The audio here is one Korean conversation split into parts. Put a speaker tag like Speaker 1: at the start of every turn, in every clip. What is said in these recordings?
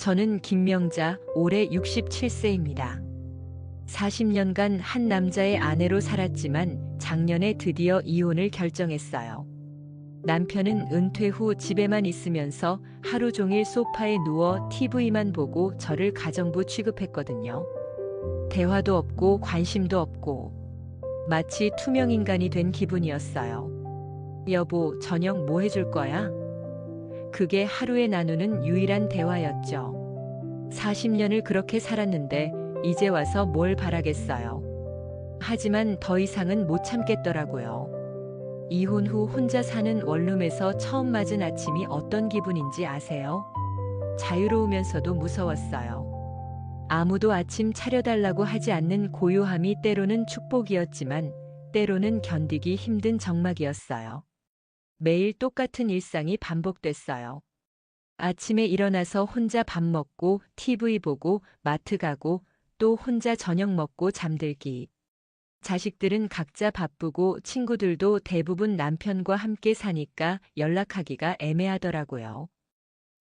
Speaker 1: 저는 김명자, 올해 67세입니다. 40년간 한 남자의 아내로 살았지만 작년에 드디어 이혼을 결정했어요. 남편은 은퇴 후 집에만 있으면서 하루 종일 소파에 누워 TV만 보고 저를 가정부 취급했거든요. 대화도 없고 관심도 없고 마치 투명인간이 된 기분이었어요. 여보, 저녁 뭐 해줄 거야? 그게 하루에 나누는 유일한 대화였죠. 40년을 그렇게 살았는데 이제 와서 뭘 바라겠어요. 하지만 더 이상은 못 참겠더라고요. 이혼 후 혼자 사는 원룸에서 처음 맞은 아침이 어떤 기분인지 아세요? 자유로우면서도 무서웠어요. 아무도 아침 차려달라고 하지 않는 고요함이 때로는 축복이었지만 때로는 견디기 힘든 적막이었어요. 매일 똑같은 일상이 반복됐어요. 아침에 일어나서 혼자 밥 먹고 TV 보고 마트 가고 또 혼자 저녁 먹고 잠들기. 자식들은 각자 바쁘고 친구들도 대부분 남편과 함께 사니까 연락하기가 애매하더라고요.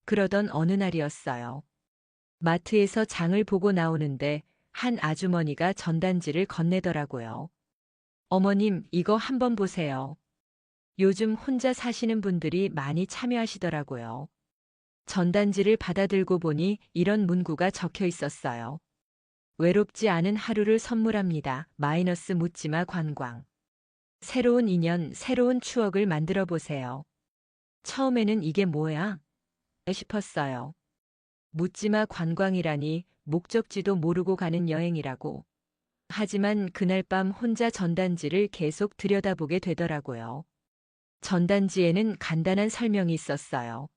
Speaker 1: 그러던 어느 날이었어요. 마트에서 장을 보고 나오는데 한 아주머니가 전단지를 건네더라고요. 어머님, 이거 한번 보세요. 요즘 혼자 사시는 분들이 많이 참여하시더라고요. 전단지를 받아들고 보니 이런 문구가 적혀 있었어요. 외롭지 않은 하루를 선물합니다. 마이너스 묻지마 관광. 새로운 인연, 새로운 추억을 만들어 보세요. 처음에는 이게 뭐야? 싶었어요. 묻지마 관광이라니 목적지도 모르고 가는 여행이라고. 하지만 그날 밤 혼자 전단지를 계속 들여다보게 되더라고요. 전단지에는 간단한 설명이 있었어요.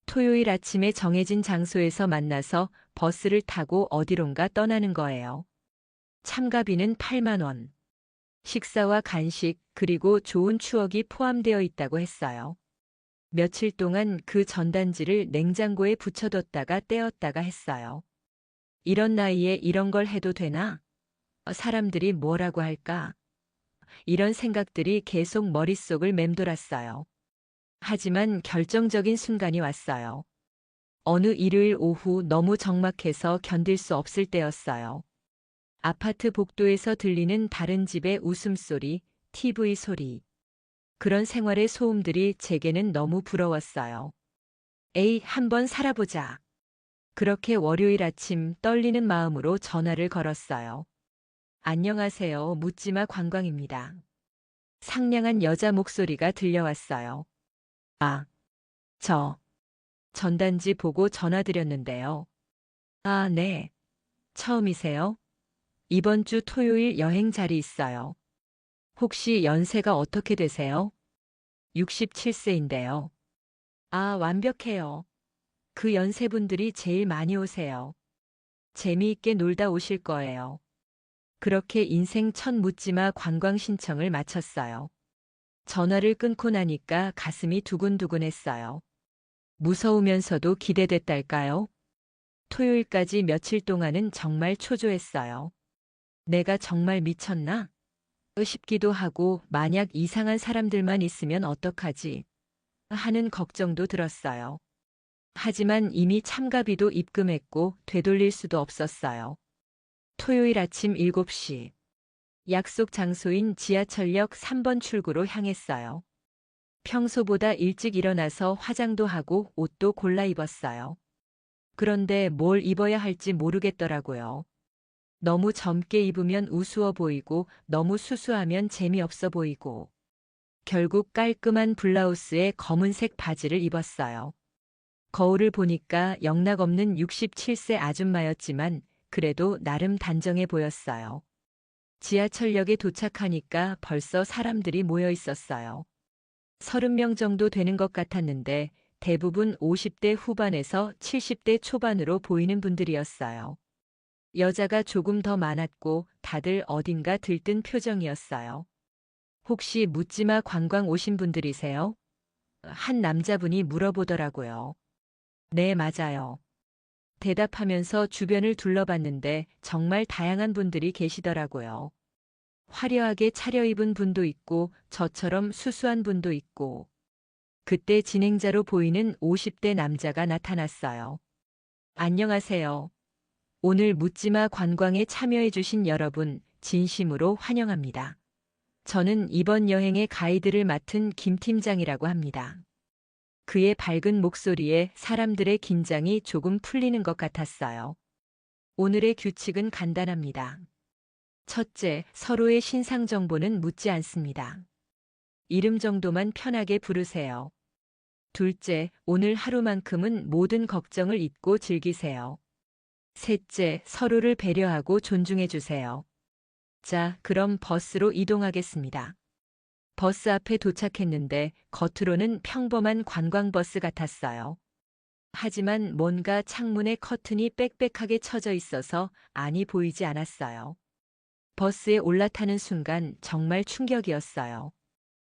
Speaker 1: 토요일 아침에 정해진 장소에서 만나서 버스를 타고 어디론가 떠나는 거예요. 참가비는 8만 원. 식사와 간식 그리고 좋은 추억이 포함되어 있다고 했어요. 며칠 동안 그 전단지를 냉장고에 붙여뒀다가 떼었다가 했어요. 이런 나이에 이런 걸 해도 되나? 사람들이 뭐라고 할까? 이런 생각들이 계속 머릿속을 맴돌았어요. 하지만 결정적인 순간이 왔어요. 어느 일요일 오후 너무 적막해서 견딜 수 없을 때였어요. 아파트 복도에서 들리는 다른 집의 웃음소리, TV 소리. 그런 생활의 소음들이 제게는 너무 부러웠어요. 에이, 한번 살아보자. 그렇게 월요일 아침 떨리는 마음으로 전화를 걸었어요. 안녕하세요. 묻지마 관광입니다. 상냥한 여자 목소리가 들려왔어요. 아, 저 전단지 보고 전화드렸는데요. 아, 네. 처음이세요? 이번 주 토요일 여행 자리 있어요. 혹시 연세가 어떻게 되세요? 67세인데요. 아, 완벽해요. 그 연세분들이 제일 많이 오세요. 재미있게 놀다 오실 거예요. 그렇게 인생 첫 묻지마 관광 신청을 마쳤어요. 전화를 끊고 나니까 가슴이 두근두근했어요. 무서우면서도 기대됐달까요? 토요일까지 며칠 동안은 정말 초조했어요. 내가 정말 미쳤나? 싶기도 하고 만약 이상한 사람들만 있으면 어떡하지? 하는 걱정도 들었어요. 하지만 이미 참가비도 입금했고 되돌릴 수도 없었어요. 토요일 아침 7시. 약속 장소인 지하철역 3번 출구로 향했어요. 평소보다 일찍 일어나서 화장도 하고 옷도 골라 입었어요. 그런데 뭘 입어야 할지 모르겠더라고요. 너무 젊게 입으면 우스워 보이고 너무 수수하면 재미없어 보이고. 결국 깔끔한 블라우스에 검은색 바지를 입었어요. 거울을 보니까 영락없는 67세 아줌마였지만 그래도 나름 단정해 보였어요. 지하철역에 도착하니까 벌써 사람들이 모여 있었어요. 30명 정도 되는 것 같았는데 대부분 50대 후반에서 70대 초반으로 보이는 분들이었어요. 여자가 조금 더 많았고 다들 어딘가 들뜬 표정이었어요. 혹시 묻지마 관광 오신 분들이세요? 한 남자분이 물어보더라고요. 네, 맞아요. 대답하면서 주변을 둘러봤는데 정말 다양한 분들이 계시더라고요. 화려하게 차려입은 분도 있고 저처럼 수수한 분도 있고. 그때 진행자로 보이는 50대 남자가 나타났어요. 안녕하세요. 오늘 묻지마 관광에 참여해주신 여러분, 진심으로 환영합니다. 저는 이번 여행의 가이드를 맡은 김 팀장이라고 합니다. 그의 밝은 목소리에 사람들의 긴장이 조금 풀리는 것 같았어요. 오늘의 규칙은 간단합니다. 첫째, 서로의 신상 정보는 묻지 않습니다. 이름 정도만 편하게 부르세요. 둘째, 오늘 하루만큼은 모든 걱정을 잊고 즐기세요. 셋째, 서로를 배려하고 존중해 주세요. 자, 그럼 버스로 이동하겠습니다. 버스 앞에 도착했는데 겉으로는 평범한 관광버스 같았어요. 하지만 뭔가 창문에 커튼이 빽빽하게 쳐져 있어서 안이 보이지 않았어요. 버스에 올라타는 순간 정말 충격이었어요.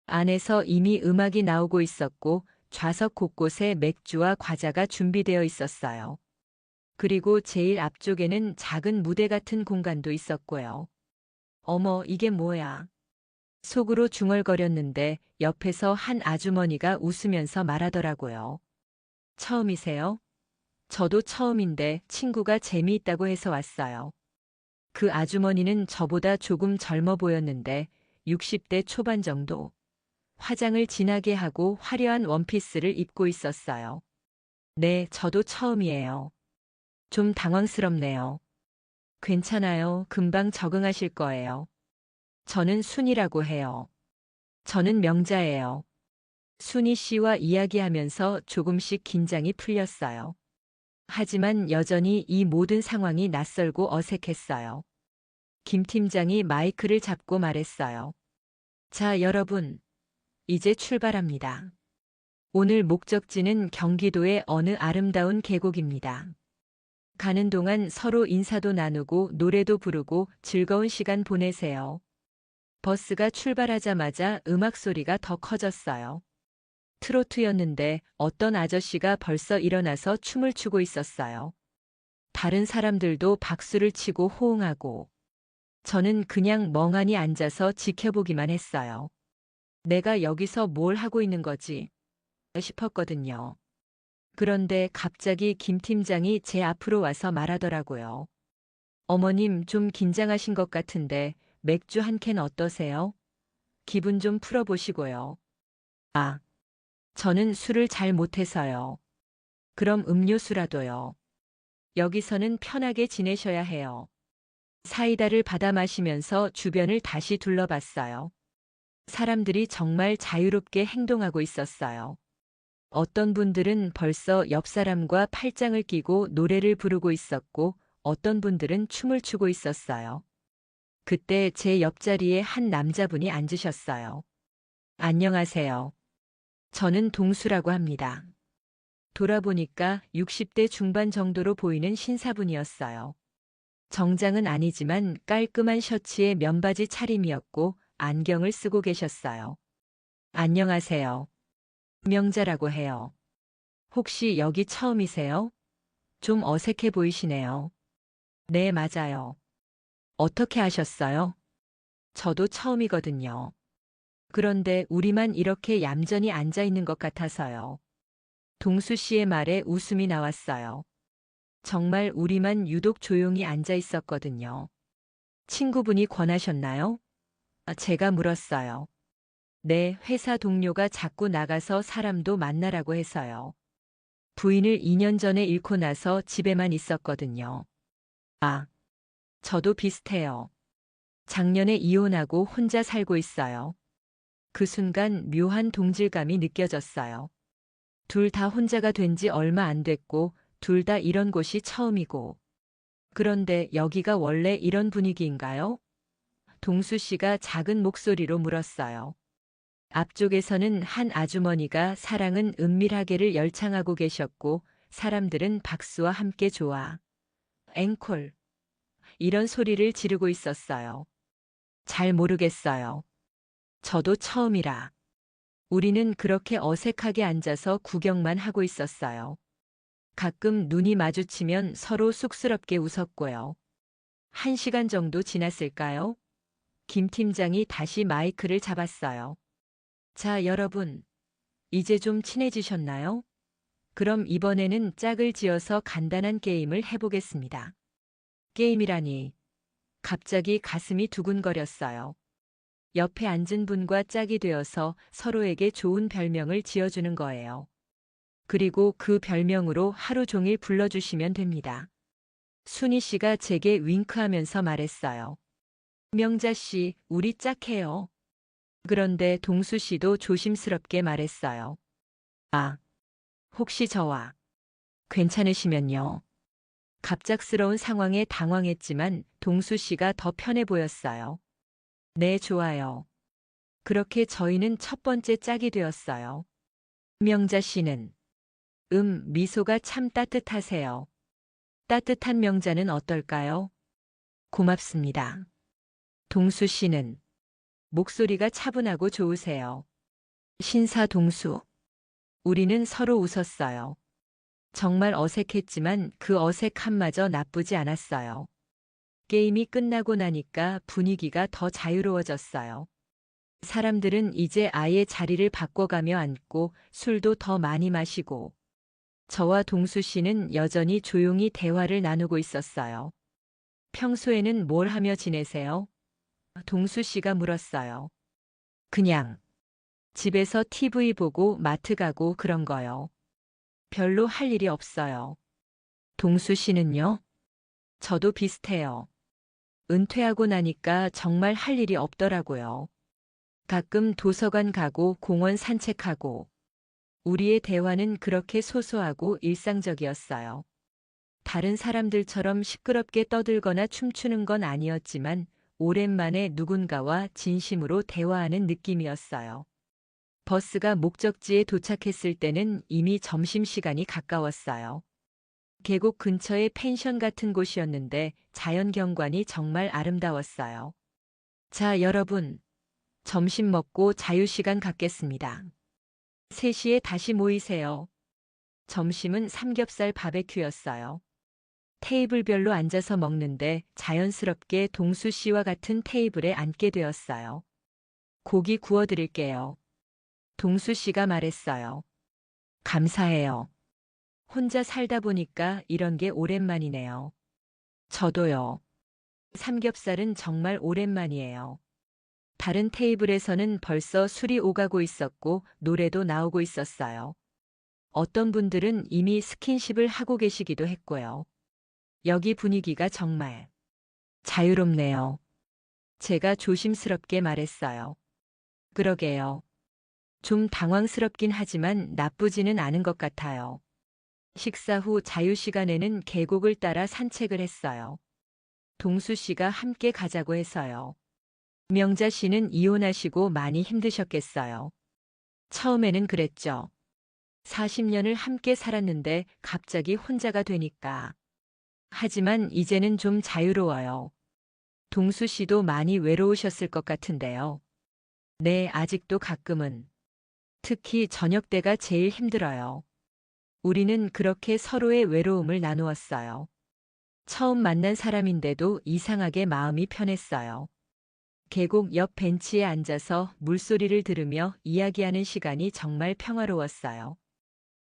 Speaker 1: 안에서 이미 음악이 나오고 있었고 좌석 곳곳에 맥주와 과자가 준비되어 있었어요. 그리고 제일 앞쪽에는 작은 무대 같은 공간도 있었고요. 어머, 이게 뭐야? 속으로 중얼거렸는데 옆에서 한 아주머니가 웃으면서 말하더라고요. 처음이세요? 저도 처음인데 친구가 재미있다고 해서 왔어요. 그 아주머니는 저보다 조금 젊어 보였는데 60대 초반 정도. 화장을 진하게 하고 화려한 원피스를 입고 있었어요. 네, 저도 처음이에요. 좀 당황스럽네요. 괜찮아요. 금방 적응하실 거예요. 저는 순이라고 해요. 저는 명자예요. 순이 씨와 이야기하면서 조금씩 긴장이 풀렸어요. 하지만 여전히 이 모든 상황이 낯설고 어색했어요. 김 팀장이 마이크를 잡고 말했어요. 자, 여러분. 이제 출발합니다. 오늘 목적지는 경기도의 어느 아름다운 계곡입니다. 가는 동안 서로 인사도 나누고 노래도 부르고 즐거운 시간 보내세요. 버스가 출발하자마자 음악 소리가 더 커졌어요. 트로트였는데 어떤 아저씨가 벌써 일어나서 춤을 추고 있었어요. 다른 사람들도 박수를 치고 호응하고 저는 그냥 멍하니 앉아서 지켜보기만 했어요. 내가 여기서 뭘 하고 있는 거지? 싶었거든요. 그런데 갑자기 김 팀장이 제 앞으로 와서 말하더라고요. 어머님 좀 긴장하신 것 같은데 맥주 한 캔 어떠세요? 기분 좀 풀어보시고요. 아, 저는 술을 잘 못해서요. 그럼 음료수라도요. 여기서는 편하게 지내셔야 해요. 사이다를 받아 마시면서 주변을 다시 둘러봤어요. 사람들이 정말 자유롭게 행동하고 있었어요. 어떤 분들은 벌써 옆 사람과 팔짱을 끼고 노래를 부르고 있었고 어떤 분들은 춤을 추고 있었어요. 그때 제 옆자리에 한 남자분이 앉으셨어요. 안녕하세요. 저는 동수라고 합니다. 돌아보니까 60대 중반 정도로 보이는 신사분이었어요. 정장은 아니지만 깔끔한 셔츠에 면바지 차림이었고 안경을 쓰고 계셨어요. 안녕하세요. 명자라고 해요. 혹시 여기 처음이세요? 좀 어색해 보이시네요. 네, 맞아요. 어떻게 아셨어요? 저도 처음이거든요. 그런데 우리만 이렇게 얌전히 앉아 있는 것 같아서요. 동수 씨의 말에 웃음이 나왔어요. 정말 우리만 유독 조용히 앉아 있었거든요. 친구분이 권하셨나요? 제가 물었어요. 네, 회사 동료가 자꾸 나가서 사람도 만나라고 해서요. 부인을 2년 전에 잃고 나서 집에만 있었거든요. 아, 저도 비슷해요. 작년에 이혼하고 혼자 살고 있어요. 그 순간 묘한 동질감이 느껴졌어요. 둘 다 혼자가 된 지 얼마 안 됐고, 둘 다 이런 곳이 처음이고. 그런데 여기가 원래 이런 분위기인가요? 동수 씨가 작은 목소리로 물었어요. 앞쪽에서는 한 아주머니가 사랑은 은밀하게를 열창하고 계셨고, 사람들은 박수와 함께 좋아. 앵콜. 이런 소리를 지르고 있었어요. 잘 모르겠어요. 저도 처음이라. 우리는 그렇게 어색하게 앉아서 구경만 하고 있었어요. 가끔 눈이 마주치면 서로 쑥스럽게 웃었고요. 1시간 정도 지났을까요? 김 팀장이 다시 마이크를 잡았어요. 자, 여러분. 이제 좀 친해지셨나요? 그럼 이번에는 짝을 지어서 간단한 게임을 해보겠습니다. 게임이라니. 갑자기 가슴이 두근거렸어요. 옆에 앉은 분과 짝이 되어서 서로에게 좋은 별명을 지어주는 거예요. 그리고 그 별명으로 하루 종일 불러주시면 됩니다. 순희 씨가 제게 윙크하면서 말했어요. 명자 씨, 우리 짝해요. 그런데 동수 씨도 조심스럽게 말했어요. 아, 혹시 저와 괜찮으시면요. 갑작스러운 상황에 당황했지만 동수 씨가 더 편해 보였어요. 네, 좋아요. 그렇게 저희는 첫 번째 짝이 되었어요. 명자 씨는 미소가 참 따뜻하세요. 따뜻한 명자는 어떨까요? 고맙습니다. 동수 씨는 목소리가 차분하고 좋으세요. 신사 동수. 우리는 서로 웃었어요. 정말 어색했지만 그 어색함마저 나쁘지 않았어요. 게임이 끝나고 나니까 분위기가 더 자유로워졌어요. 사람들은 이제 아예 자리를 바꿔가며 앉고 술도 더 많이 마시고 저와 동수 씨는 여전히 조용히 대화를 나누고 있었어요. 평소에는 뭘 하며 지내세요? 동수 씨가 물었어요. 그냥 집에서 TV 보고 마트 가고 그런 거요. 별로 할 일이 없어요. 동수 씨는요? 저도 비슷해요. 은퇴하고 나니까 정말 할 일이 없더라고요. 가끔 도서관 가고 공원 산책하고 우리의 대화는 그렇게 소소하고 일상적이었어요. 다른 사람들처럼 시끄럽게 떠들거나 춤추는 건 아니었지만 오랜만에 누군가와 진심으로 대화하는 느낌이었어요. 버스가 목적지에 도착했을 때는 이미 점심시간이 가까웠어요. 계곡 근처의 펜션 같은 곳이었는데 자연 경관이 정말 아름다웠어요. 자, 여러분. 점심 먹고 자유시간 갖겠습니다. 3시에 다시 모이세요. 점심은 삼겹살 바베큐였어요. 테이블별로 앉아서 먹는데 자연스럽게 동수 씨와 같은 테이블에 앉게 되었어요. 고기 구워드릴게요. 동수 씨가 말했어요. 감사해요. 혼자 살다 보니까 이런 게 오랜만이네요. 저도요. 삼겹살은 정말 오랜만이에요. 다른 테이블에서는 벌써 술이 오가고 있었고 노래도 나오고 있었어요. 어떤 분들은 이미 스킨십을 하고 계시기도 했고요. 여기 분위기가 정말 자유롭네요. 제가 조심스럽게 말했어요. 그러게요. 좀 당황스럽긴 하지만 나쁘지는 않은 것 같아요. 식사 후 자유시간에는 계곡을 따라 산책을 했어요. 동수 씨가 함께 가자고 해서요. 명자 씨는 이혼하시고 많이 힘드셨겠어요. 처음에는 그랬죠. 40년을 함께 살았는데 갑자기 혼자가 되니까. 하지만 이제는 좀 자유로워요. 동수 씨도 많이 외로우셨을 것 같은데요. 네, 아직도 가끔은. 특히 저녁 때가 제일 힘들어요. 우리는 그렇게 서로의 외로움을 나누었어요. 처음 만난 사람인데도 이상하게 마음이 편했어요. 계곡 옆 벤치에 앉아서 물소리를 들으며 이야기하는 시간이 정말 평화로웠어요.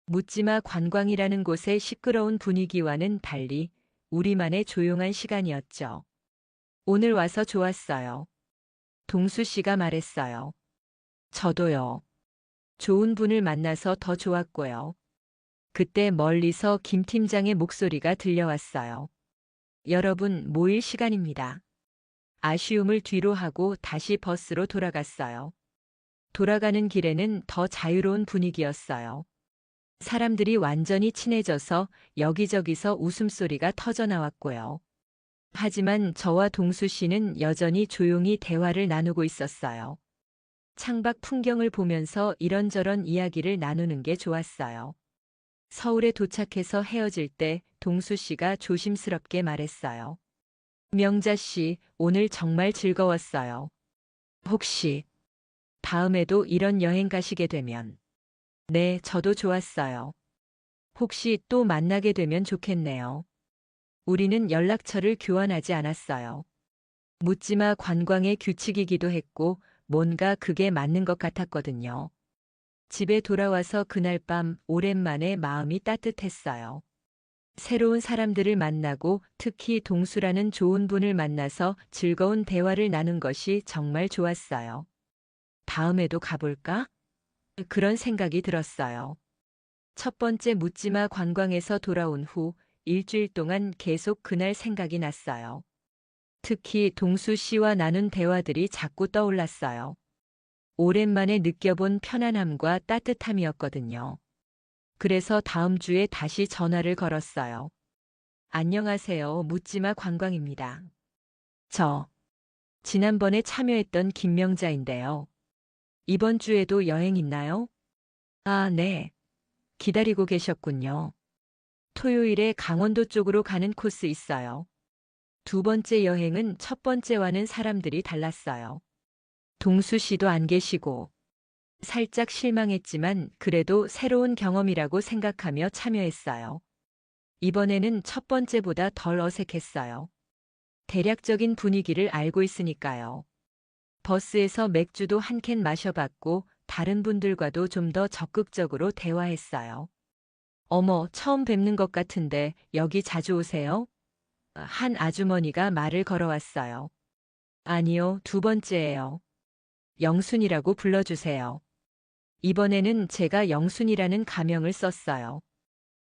Speaker 1: 묻지마 관광이라는 곳의 시끄러운 분위기와는 달리 우리만의 조용한 시간이었죠. 오늘 와서 좋았어요. 동수 씨가 말했어요. 저도요. 좋은 분을 만나서 더 좋았고요. 그때 멀리서 김 팀장의 목소리가 들려왔어요. 여러분, 모일 시간입니다. 아쉬움을 뒤로 하고 다시 버스로 돌아갔어요. 돌아가는 길에는 더 자유로운 분위기였어요. 사람들이 완전히 친해져서 여기저기서 웃음소리가 터져 나왔고요. 하지만 저와 동수 씨는 여전히 조용히 대화를 나누고 있었어요. 창밖 풍경을 보면서 이런저런 이야기를 나누는 게 좋았어요. 서울에 도착해서 헤어질 때 동수 씨가 조심스럽게 말했어요. 명자 씨, 오늘 정말 즐거웠어요. 혹시 다음에도 이런 여행 가시게 되면. 네, 저도 좋았어요. 혹시 또 만나게 되면 좋겠네요. 우리는 연락처를 교환하지 않았어요. 묻지마 관광의 규칙이기도 했고 뭔가 그게 맞는 것 같았거든요. 집에 돌아와서 그날 밤 오랜만에 마음이 따뜻했어요. 새로운 사람들을 만나고 특히 동수라는 좋은 분을 만나서 즐거운 대화를 나눈 것이 정말 좋았어요. 다음에도 가볼까? 그런 생각이 들었어요. 첫 번째 묻지마 관광에서 돌아온 후 일주일 동안 계속 그날 생각이 났어요. 특히 동수 씨와 나눈 대화들이 자꾸 떠올랐어요. 오랜만에 느껴본 편안함과 따뜻함이었거든요. 그래서 다음 주에 다시 전화를 걸었어요. 안녕하세요. 묻지마 관광입니다. 저, 지난번에 참여했던 김명자인데요. 이번 주에도 여행 있나요? 아, 네. 기다리고 계셨군요. 토요일에 강원도 쪽으로 가는 코스 있어요. 두 번째 여행은 첫 번째와는 사람들이 달랐어요. 동수 씨도 안 계시고, 살짝 실망했지만 그래도 새로운 경험이라고 생각하며 참여했어요. 이번에는 첫 번째보다 덜 어색했어요. 대략적인 분위기를 알고 있으니까요. 버스에서 맥주도 한 캔 마셔봤고 다른 분들과도 좀 더 적극적으로 대화했어요. 어머, 처음 뵙는 것 같은데 여기 자주 오세요? 한 아주머니가 말을 걸어왔어요. 아니요, 두 번째예요. 영순이라고 불러주세요. 이번에는 제가 영순이라는 가명을 썼어요.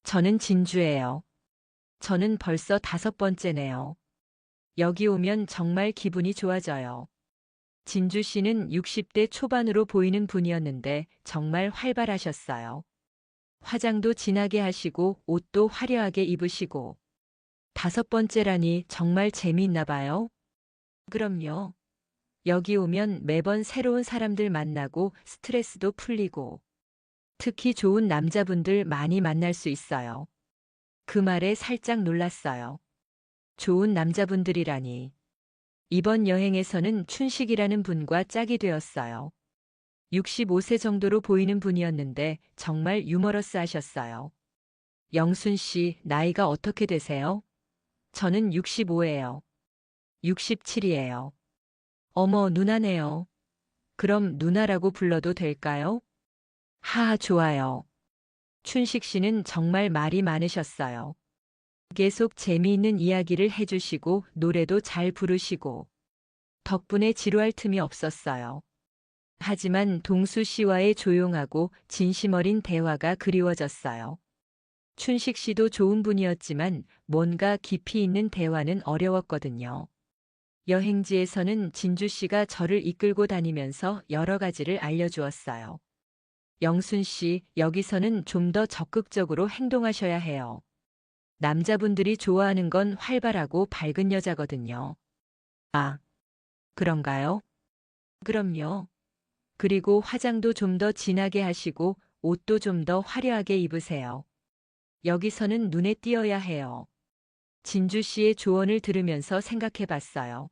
Speaker 1: 저는 진주예요. 저는 벌써 다섯 번째네요. 여기 오면 정말 기분이 좋아져요. 진주 씨는 60대 초반으로 보이는 분이었는데 정말 활발하셨어요. 화장도 진하게 하시고 옷도 화려하게 입으시고. 다섯 번째라니 정말 재미있나 봐요. 그럼요. 여기 오면 매번 새로운 사람들 만나고 스트레스도 풀리고 특히 좋은 남자분들 많이 만날 수 있어요. 그 말에 살짝 놀랐어요. 좋은 남자분들이라니. 이번 여행에서는 춘식이라는 분과 짝이 되었어요. 65세 정도로 보이는 분이었는데 정말 유머러스 하셨어요. 영순 씨, 나이가 어떻게 되세요? 저는 65예요. 67이에요. 어머, 누나네요. 그럼 누나라고 불러도 될까요? 하하, 좋아요. 춘식 씨는 정말 말이 많으셨어요. 계속 재미있는 이야기를 해주시고 노래도 잘 부르시고 덕분에 지루할 틈이 없었어요. 하지만 동수 씨와의 조용하고 진심 어린 대화가 그리워졌어요. 춘식 씨도 좋은 분이었지만 뭔가 깊이 있는 대화는 어려웠거든요. 여행지에서는 진주 씨가 저를 이끌고 다니면서 여러 가지를 알려주었어요. 영순 씨, 여기서는 좀 더 적극적으로 행동하셔야 해요. 남자분들이 좋아하는 건 활발하고 밝은 여자거든요. 아, 그런가요? 그럼요. 그리고 화장도 좀 더 진하게 하시고 옷도 좀 더 화려하게 입으세요. 여기서는 눈에 띄어야 해요. 진주 씨의 조언을 들으면서 생각해 봤어요.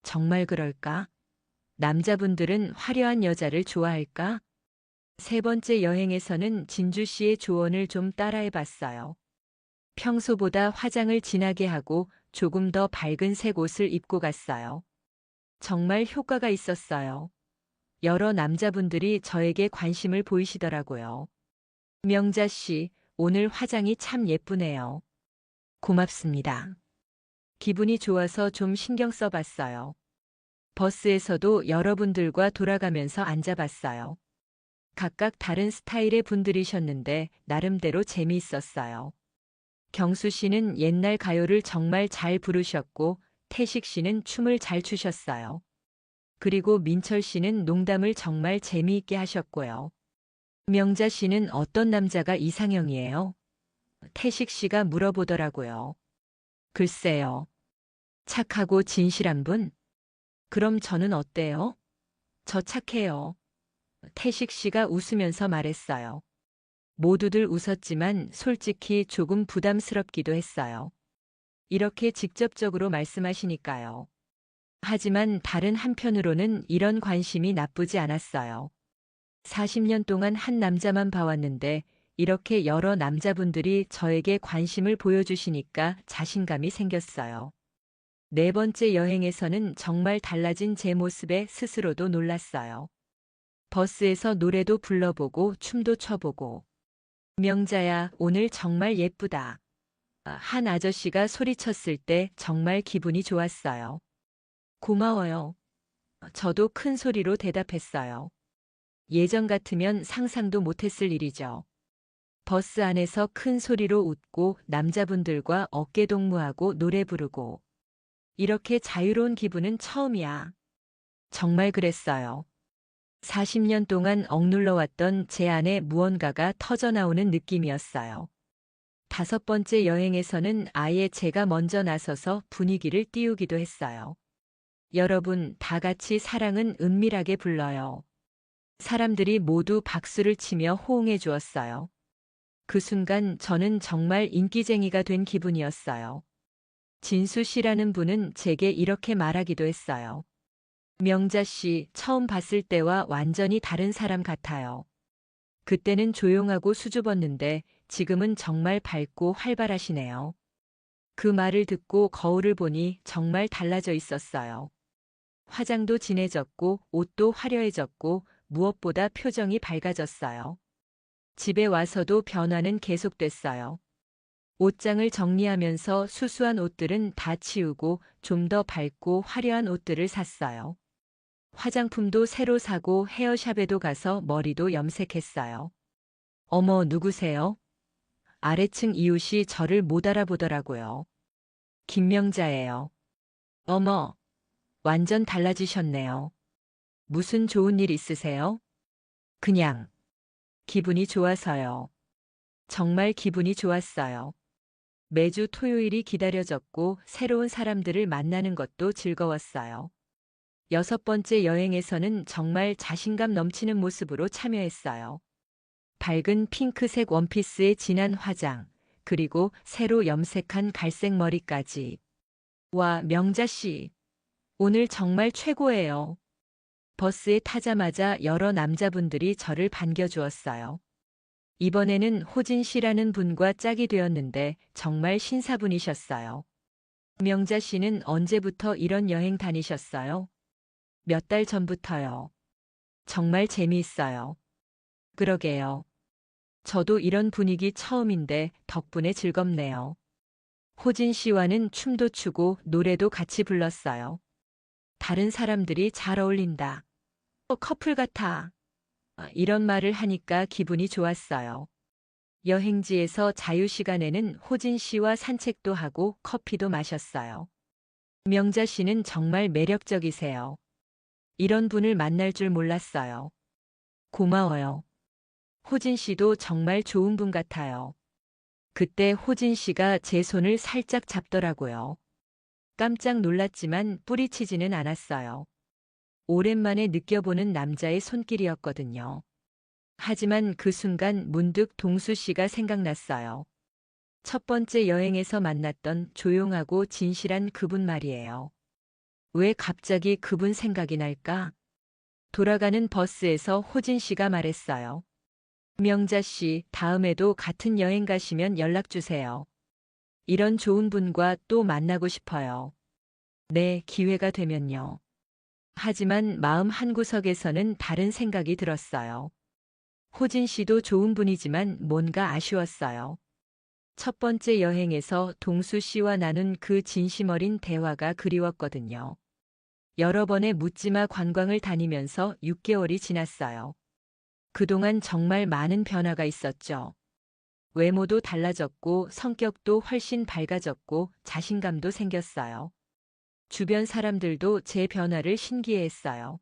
Speaker 1: 정말 그럴까? 남자분들은 화려한 여자를 좋아할까? 세 번째 여행에서는 진주 씨의 조언을 좀 따라해 봤어요. 평소보다 화장을 진하게 하고 조금 더 밝은 색 옷을 입고 갔어요. 정말 효과가 있었어요. 여러 남자분들이 저에게 관심을 보이시더라고요. 명자 씨, 오늘 화장이 참 예쁘네요. 고맙습니다. 기분이 좋아서 좀 신경 써봤어요. 버스에서도 여러분들과 돌아가면서 앉아봤어요. 각각 다른 스타일의 분들이셨는데 나름대로 재미있었어요. 경수 씨는 옛날 가요를 정말 잘 부르셨고 태식 씨는 춤을 잘 추셨어요. 그리고 민철 씨는 농담을 정말 재미있게 하셨고요. 명자 씨는 어떤 남자가 이상형이에요? 태식 씨가 물어보더라고요. 글쎄요. 착하고 진실한 분? 그럼 저는 어때요? 저 착해요. 태식 씨가 웃으면서 말했어요. 모두들 웃었지만 솔직히 조금 부담스럽기도 했어요. 이렇게 직접적으로 말씀하시니까요. 하지만 다른 한편으로는 이런 관심이 나쁘지 않았어요. 40년 동안 한 남자만 봐왔는데 이렇게 여러 남자분들이 저에게 관심을 보여주시니까 자신감이 생겼어요. 네 번째 여행에서는 정말 달라진 제 모습에 스스로도 놀랐어요. 버스에서 노래도 불러보고 춤도 춰보고. 명자야, 오늘 정말 예쁘다. 한 아저씨가 소리쳤을 때 정말 기분이 좋았어요. 고마워요. 저도 큰 소리로 대답했어요. 예전 같으면 상상도 못했을 일이죠. 버스 안에서 큰 소리로 웃고 남자분들과 어깨동무하고 노래 부르고. 이렇게 자유로운 기분은 처음이야. 정말 그랬어요. 40년 동안 억눌러 왔던 제 안에 무언가가 터져나오는 느낌이었어요. 다섯 번째 여행에서는 아예 제가 먼저 나서서 분위기를 띄우기도 했어요. 여러분, 다 같이 사랑은 은밀하게 불러요. 사람들이 모두 박수를 치며 호응해 주었어요. 그 순간 저는 정말 인기쟁이가 된 기분이었어요. 진수 씨라는 분은 제게 이렇게 말하기도 했어요. 명자 씨, 처음 봤을 때와 완전히 다른 사람 같아요. 그때는 조용하고 수줍었는데 지금은 정말 밝고 활발하시네요. 그 말을 듣고 거울을 보니 정말 달라져 있었어요. 화장도 진해졌고 옷도 화려해졌고 무엇보다 표정이 밝아졌어요. 집에 와서도 변화는 계속됐어요. 옷장을 정리하면서 수수한 옷들은 다 치우고 좀 더 밝고 화려한 옷들을 샀어요. 화장품도 새로 사고 헤어샵에도 가서 머리도 염색했어요. 어머, 누구세요? 아래층 이웃이 저를 못 알아보더라고요. 김명자예요. 어머, 완전 달라지셨네요. 무슨 좋은 일 있으세요? 그냥 기분이 좋아서요. 정말 기분이 좋았어요. 매주 토요일이 기다려졌고 새로운 사람들을 만나는 것도 즐거웠어요. 여섯 번째 여행에서는 정말 자신감 넘치는 모습으로 참여했어요. 밝은 핑크색 원피스에 진한 화장, 그리고 새로 염색한 갈색 머리까지. 와, 명자씨. 오늘 정말 최고예요. 버스에 타자마자 여러 남자분들이 저를 반겨주었어요. 이번에는 호진 씨라는 분과 짝이 되었는데 정말 신사분이셨어요. 명자 씨는 언제부터 이런 여행 다니셨어요? 몇 달 전부터요. 정말 재미있어요. 그러게요. 저도 이런 분위기 처음인데 덕분에 즐겁네요. 호진 씨와는 춤도 추고 노래도 같이 불렀어요. 다른 사람들이 잘 어울린다. 커플 같아. 이런 말을 하니까 기분이 좋았어요. 여행지에서 자유시간에는 호진 씨와 산책도 하고 커피도 마셨어요. 명자 씨는 정말 매력적이세요. 이런 분을 만날 줄 몰랐어요. 고마워요. 호진 씨도 정말 좋은 분 같아요. 그때 호진 씨가 제 손을 살짝 잡더라고요. 깜짝 놀랐지만 뿌리치지는 않았어요. 오랜만에 느껴보는 남자의 손길이었거든요. 하지만 그 순간 문득 동수 씨가 생각났어요. 첫 번째 여행에서 만났던 조용하고 진실한 그분 말이에요. 왜 갑자기 그분 생각이 날까? 돌아가는 버스에서 호진 씨가 말했어요. 명자 씨, 다음에도 같은 여행 가시면 연락 주세요. 이런 좋은 분과 또 만나고 싶어요. 네, 기회가 되면요. 하지만 마음 한구석에서는 다른 생각이 들었어요. 호진 씨도 좋은 분이지만 뭔가 아쉬웠어요. 첫 번째 여행에서 동수 씨와 나눈 그 진심 어린 대화가 그리웠거든요. 여러 번의 묻지마 관광을 다니면서 6개월이 지났어요. 그동안 정말 많은 변화가 있었죠. 외모도 달라졌고 성격도 훨씬 밝아졌고 자신감도 생겼어요. 주변 사람들도 제 변화를 신기해했어요.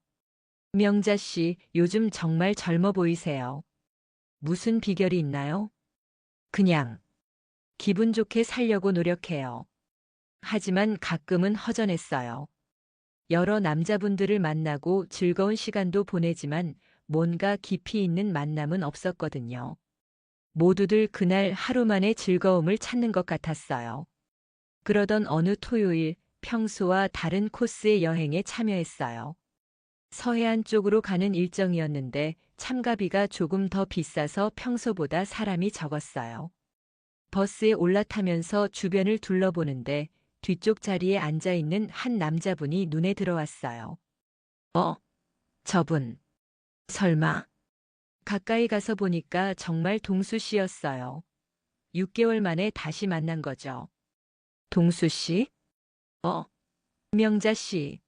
Speaker 1: 명자 씨, 요즘 정말 젊어 보이세요. 무슨 비결이 있나요? 그냥 기분 좋게 살려고 노력해요. 하지만 가끔은 허전했어요. 여러 남자분들을 만나고 즐거운 시간도 보내지만 뭔가 깊이 있는 만남은 없었거든요. 모두들 그날 하루 만에 즐거움을 찾는 것 같았어요. 그러던 어느 토요일, 평소와 다른 코스의 여행에 참여했어요. 서해안 쪽으로 가는 일정이었는데 참가비가 조금 더 비싸서 평소보다 사람이 적었어요. 버스에 올라타면서 주변을 둘러보는데 뒤쪽 자리에 앉아 있는 한 남자분이 눈에 들어왔어요. 저분. 설마. 가까이 가서 보니까 정말 동수 씨였어요. 6개월 만에 다시 만난 거죠. 동수 씨? 어, 명자 씨.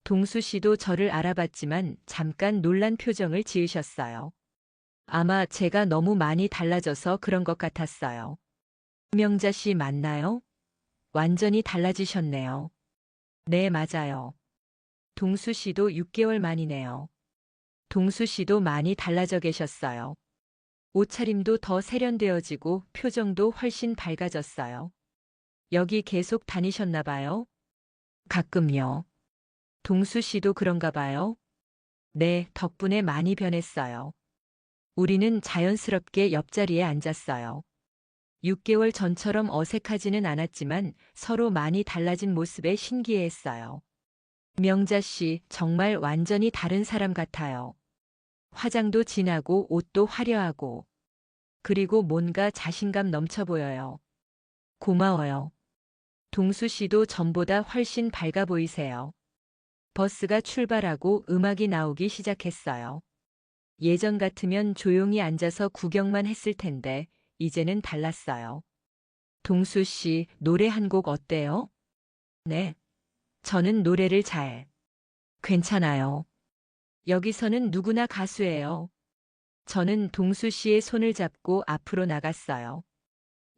Speaker 1: 동수 씨도 저를 알아봤지만 잠깐 놀란 표정을 지으셨어요. 아마 제가 너무 많이 달라져서 그런 것 같았어요. 명자 씨 맞나요? 완전히 달라지셨네요. 네, 맞아요. 동수 씨도 6개월 만이네요. 동수 씨도 많이 달라져 계셨어요. 옷차림도 더 세련되어지고 표정도 훨씬 밝아졌어요. 여기 계속 다니셨나 봐요? 가끔요. 동수 씨도 그런가 봐요? 네, 덕분에 많이 변했어요. 우리는 자연스럽게 옆자리에 앉았어요. 6개월 전처럼 어색하지는 않았지만 서로 많이 달라진 모습에 신기해했어요. 명자 씨, 정말 완전히 다른 사람 같아요. 화장도 진하고 옷도 화려하고, 그리고 뭔가 자신감 넘쳐 보여요. 고마워요. 동수 씨도 전보다 훨씬 밝아 보이세요. 버스가 출발하고 음악이 나오기 시작했어요. 예전 같으면 조용히 앉아서 구경만 했을 텐데, 이제는 달랐어요. 동수 씨, 노래 한 곡 어때요? 네. 저는 노래를 괜찮아요. 여기서는 누구나 가수예요. 저는 동수 씨의 손을 잡고 앞으로 나갔어요.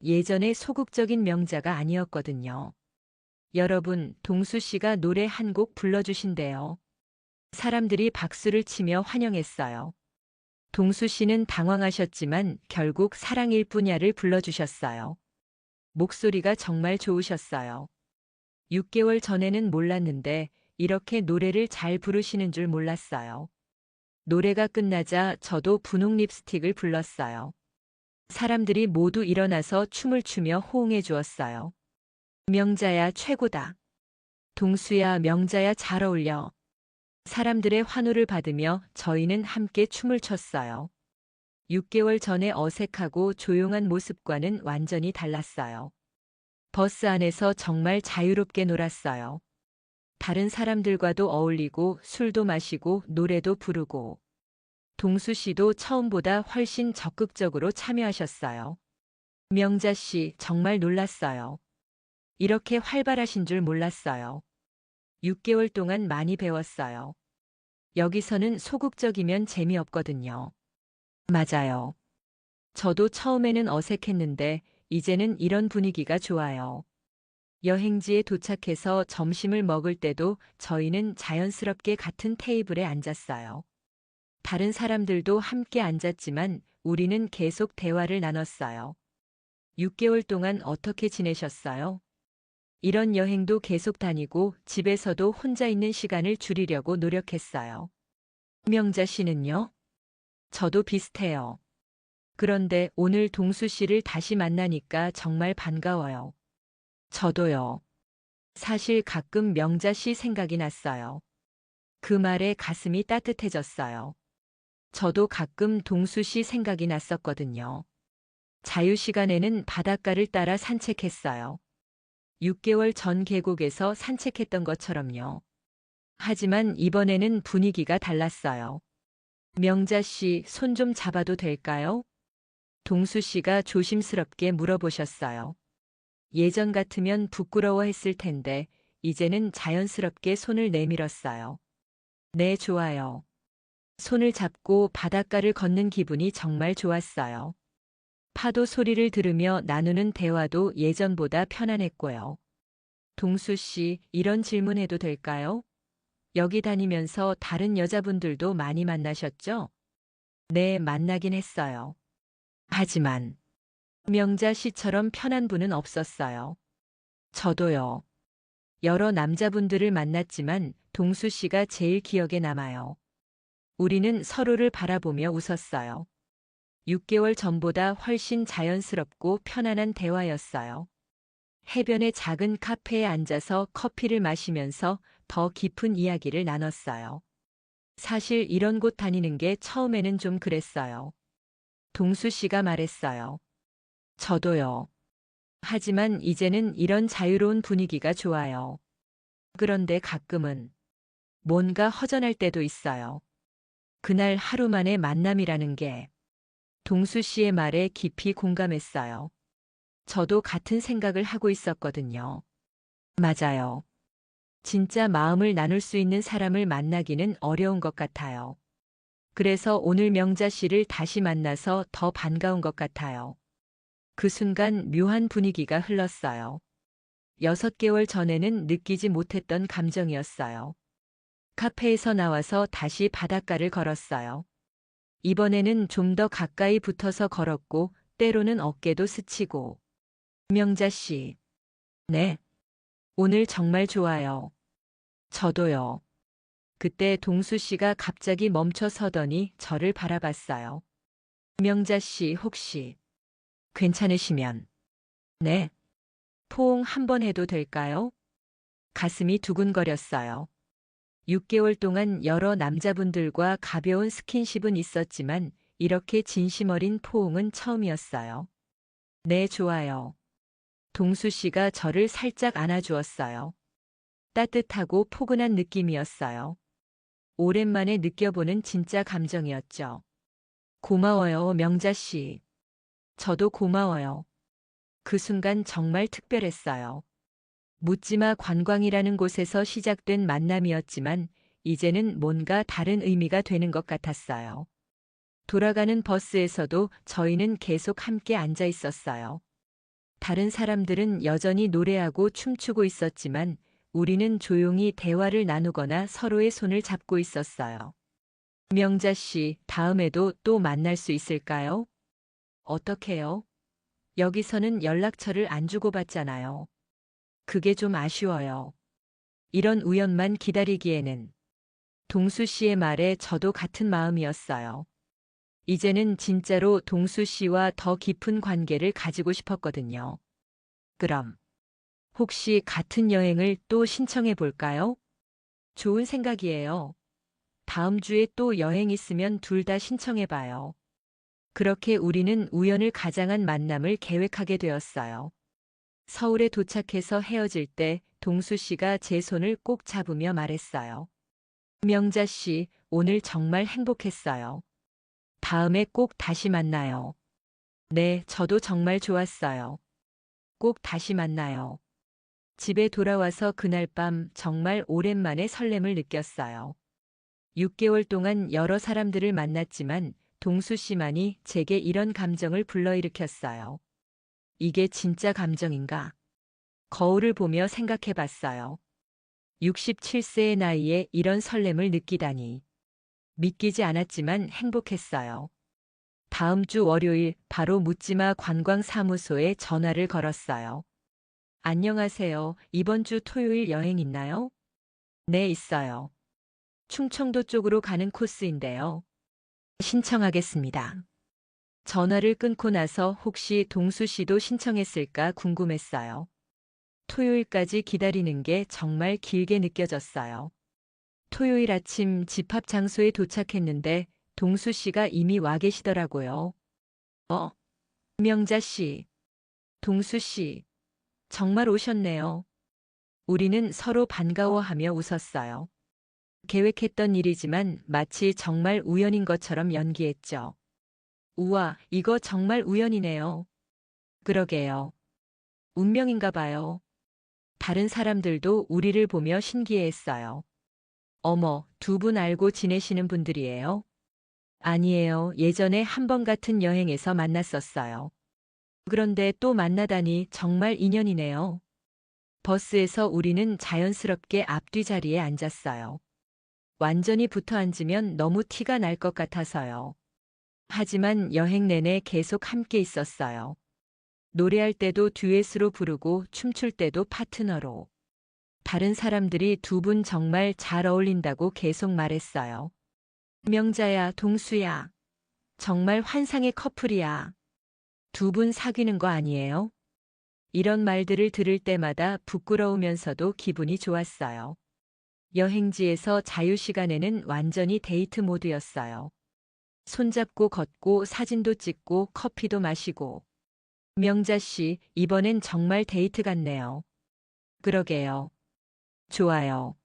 Speaker 1: 예전에 소극적인 명자가 아니었거든요. 여러분, 동수 씨가 노래 한 곡 불러주신대요. 사람들이 박수를 치며 환영했어요. 동수 씨는 당황하셨지만 결국 사랑일 뿐야를 불러주셨어요. 목소리가 정말 좋으셨어요. 6개월 전에는 몰랐는데 이렇게 노래를 잘 부르시는 줄 몰랐어요. 노래가 끝나자 저도 분홍 립스틱을 불렀어요. 사람들이 모두 일어나서 춤을 추며 호응해 주었어요. 명자야 최고다. 동수야 명자야 잘 어울려. 사람들의 환호를 받으며 저희는 함께 춤을 췄어요. 6개월 전에 어색하고 조용한 모습과는 완전히 달랐어요. 버스 안에서 정말 자유롭게 놀았어요. 다른 사람들과도 어울리고 술도 마시고 노래도 부르고. 동수 씨도 처음보다 훨씬 적극적으로 참여하셨어요. 명자 씨, 정말 놀랐어요. 이렇게 활발하신 줄 몰랐어요. 6개월 동안 많이 배웠어요. 여기서는 소극적이면 재미없거든요. 맞아요. 저도 처음에는 어색했는데 이제는 이런 분위기가 좋아요. 여행지에 도착해서 점심을 먹을 때도 저희는 자연스럽게 같은 테이블에 앉았어요. 다른 사람들도 함께 앉았지만 우리는 계속 대화를 나눴어요. 6개월 동안 어떻게 지내셨어요? 이런 여행도 계속 다니고 집에서도 혼자 있는 시간을 줄이려고 노력했어요. 명자 씨는요? 저도 비슷해요. 그런데 오늘 동수 씨를 다시 만나니까 정말 반가워요. 저도요. 사실 가끔 명자 씨 생각이 났어요. 그 말에 가슴이 따뜻해졌어요. 저도 가끔 동수 씨 생각이 났었거든요. 자유시간에는 바닷가를 따라 산책했어요. 6개월 전 계곡에서 산책했던 것처럼요. 하지만 이번에는 분위기가 달랐어요. 명자 씨, 손 좀 잡아도 될까요? 동수 씨가 조심스럽게 물어보셨어요. 예전 같으면 부끄러워했을 텐데, 이제는 자연스럽게 손을 내밀었어요. 네, 좋아요. 손을 잡고 바닷가를 걷는 기분이 정말 좋았어요. 파도 소리를 들으며 나누는 대화도 예전보다 편안했고요. 동수 씨, 이런 질문해도 될까요? 여기 다니면서 다른 여자분들도 많이 만나셨죠? 네, 만나긴 했어요. 하지만 명자 씨처럼 편한 분은 없었어요. 저도요. 여러 남자분들을 만났지만 동수 씨가 제일 기억에 남아요. 우리는 서로를 바라보며 웃었어요. 6개월 전보다 훨씬 자연스럽고 편안한 대화였어요. 해변의 작은 카페에 앉아서 커피를 마시면서 더 깊은 이야기를 나눴어요. 사실 이런 곳 다니는 게 처음에는 좀 그랬어요. 동수 씨가 말했어요. 저도요. 하지만 이제는 이런 자유로운 분위기가 좋아요. 그런데 가끔은 뭔가 허전할 때도 있어요. 그날 하루 만에 만남이라는 게 동수 씨의 말에 깊이 공감했어요. 저도 같은 생각을 하고 있었거든요. 맞아요. 진짜 마음을 나눌 수 있는 사람을 만나기는 어려운 것 같아요. 그래서 오늘 명자 씨를 다시 만나서 더 반가운 것 같아요. 그 순간 묘한 분위기가 흘렀어요. 6개월 전에는 느끼지 못했던 감정이었어요. 카페에서 나와서 다시 바닷가를 걸었어요. 이번에는 좀 더 가까이 붙어서 걸었고, 때로는 어깨도 스치고. 명자 씨. 네. 오늘 정말 좋아요. 저도요. 그때 동수 씨가 갑자기 멈춰 서더니 저를 바라봤어요. 명자 씨 혹시 괜찮으시면. 네. 포옹 한번 해도 될까요? 가슴이 두근거렸어요. 6개월 동안 여러 남자분들과 가벼운 스킨십은 있었지만 이렇게 진심 어린 포옹은 처음이었어요. 네, 좋아요. 동수 씨가 저를 살짝 안아주었어요. 따뜻하고 포근한 느낌이었어요. 오랜만에 느껴보는 진짜 감정이었죠. 고마워요, 명자 씨. 저도 고마워요. 그 순간 정말 특별했어요. 묻지마 관광이라는 곳에서 시작된 만남이었지만 이제는 뭔가 다른 의미가 되는 것 같았어요. 돌아가는 버스에서도 저희는 계속 함께 앉아 있었어요. 다른 사람들은 여전히 노래하고 춤추고 있었지만 우리는 조용히 대화를 나누거나 서로의 손을 잡고 있었어요. 명자 씨, 다음에도 또 만날 수 있을까요? 어떻게요? 여기서는 연락처를 안 주고받잖아요. 그게 좀 아쉬워요. 이런 우연만 기다리기에는. 동수 씨의 말에 저도 같은 마음이었어요. 이제는 진짜로 동수 씨와 더 깊은 관계를 가지고 싶었거든요. 그럼 혹시 같은 여행을 또 신청해 볼까요? 좋은 생각이에요. 다음 주에 또 여행 있으면 둘 다 신청해 봐요. 그렇게 우리는 우연을 가장한 만남을 계획하게 되었어요. 서울에 도착해서 헤어질 때 동수 씨가 제 손을 꼭 잡으며 말했어요. 명자 씨, 오늘 정말 행복했어요. 다음에 꼭 다시 만나요. 네, 저도 정말 좋았어요. 꼭 다시 만나요. 집에 돌아와서 그날 밤 정말 오랜만에 설렘을 느꼈어요. 6개월 동안 여러 사람들을 만났지만 동수 씨만이 제게 이런 감정을 불러일으켰어요. 이게 진짜 감정인가? 거울을 보며 생각해 봤어요. 67세의 나이에 이런 설렘을 느끼다니. 믿기지 않았지만 행복했어요. 다음 주 월요일 바로 묻지마 관광사무소에 전화를 걸었어요. 안녕하세요. 이번 주 토요일 여행 있나요? 네, 있어요. 충청도 쪽으로 가는 코스인데요. 신청하겠습니다. 전화를 끊고 나서 혹시 동수 씨도 신청했을까 궁금했어요. 토요일까지 기다리는 게 정말 길게 느껴졌어요. 토요일 아침 집합 장소에 도착했는데 동수 씨가 이미 와 계시더라고요. 명자 씨, 동수 씨, 정말 오셨네요. 우리는 서로 반가워하며 웃었어요. 계획했던 일이지만 마치 정말 우연인 것처럼 연기했죠. 우와, 이거 정말 우연이네요. 그러게요. 운명인가 봐요. 다른 사람들도 우리를 보며 신기해했어요. 어머, 두 분 알고 지내시는 분들이에요? 아니에요. 예전에 한 번 같은 여행에서 만났었어요. 그런데 또 만나다니 정말 인연이네요. 버스에서 우리는 자연스럽게 앞뒤 자리에 앉았어요. 완전히 붙어 앉으면 너무 티가 날 것 같아서요. 하지만 여행 내내 계속 함께 있었어요. 노래할 때도 듀엣으로 부르고 춤출 때도 파트너로. 다른 사람들이 두 분 정말 잘 어울린다고 계속 말했어요. 명자야, 동수야. 정말 환상의 커플이야. 두 분 사귀는 거 아니에요? 이런 말들을 들을 때마다 부끄러우면서도 기분이 좋았어요. 여행지에서 자유시간에는 완전히 데이트 모드였어요. 손잡고 걷고 사진도 찍고 커피도 마시고. 명자 씨, 이번엔 정말 데이트 같네요. 그러게요. 좋아요.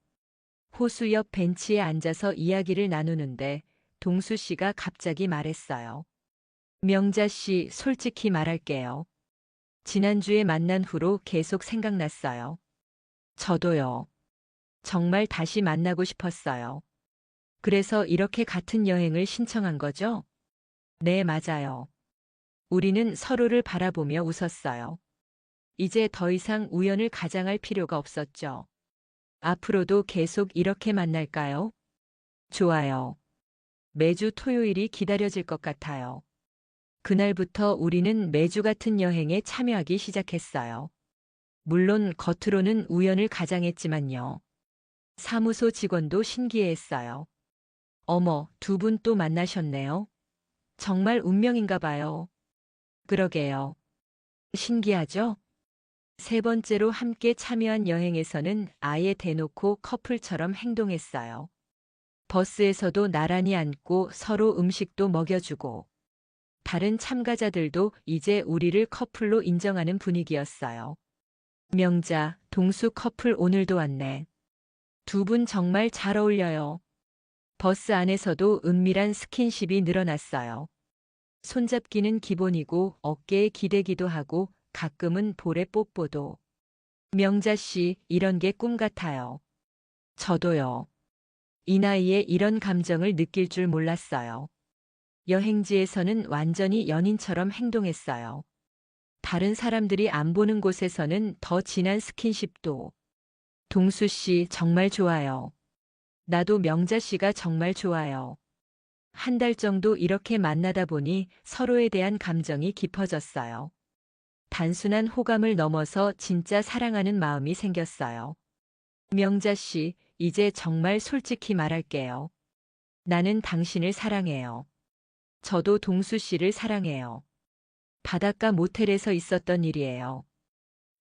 Speaker 1: 호수 옆 벤치에 앉아서 이야기를 나누는데 동수 씨가 갑자기 말했어요. 명자 씨, 솔직히 말할게요. 지난주에 만난 후로 계속 생각났어요. 저도요. 정말 다시 만나고 싶었어요. 그래서 이렇게 같은 여행을 신청한 거죠? 네, 맞아요. 우리는 서로를 바라보며 웃었어요. 이제 더 이상 우연을 가장할 필요가 없었죠. 앞으로도 계속 이렇게 만날까요? 좋아요. 매주 토요일이 기다려질 것 같아요. 그날부터 우리는 매주 같은 여행에 참여하기 시작했어요. 물론 겉으로는 우연을 가장했지만요. 사무소 직원도 신기해했어요. 어머, 두 분 또 만나셨네요. 정말 운명인가 봐요. 그러게요. 신기하죠? 세 번째로 함께 참여한 여행에서는 아예 대놓고 커플처럼 행동했어요. 버스에서도 나란히 앉고 서로 음식도 먹여주고 다른 참가자들도 이제 우리를 커플로 인정하는 분위기였어요. 명자, 동수 커플 오늘도 왔네. 두 분 정말 잘 어울려요. 버스 안에서도 은밀한 스킨십이 늘어났어요. 손잡기는 기본이고 어깨에 기대기도 하고 가끔은 볼에 뽀뽀도. 명자 씨, 이런 게 꿈 같아요. 저도요. 이 나이에 이런 감정을 느낄 줄 몰랐어요. 여행지에서는 완전히 연인처럼 행동했어요. 다른 사람들이 안 보는 곳에서는 더 진한 스킨십도. 동수 씨 정말 좋아요. 나도 명자 씨가 정말 좋아요. 한 달 정도 이렇게 만나다 보니 서로에 대한 감정이 깊어졌어요. 단순한 호감을 넘어서 진짜 사랑하는 마음이 생겼어요. 명자 씨, 이제 정말 솔직히 말할게요. 나는 당신을 사랑해요. 저도 동수 씨를 사랑해요. 바닷가 모텔에서 있었던 일이에요.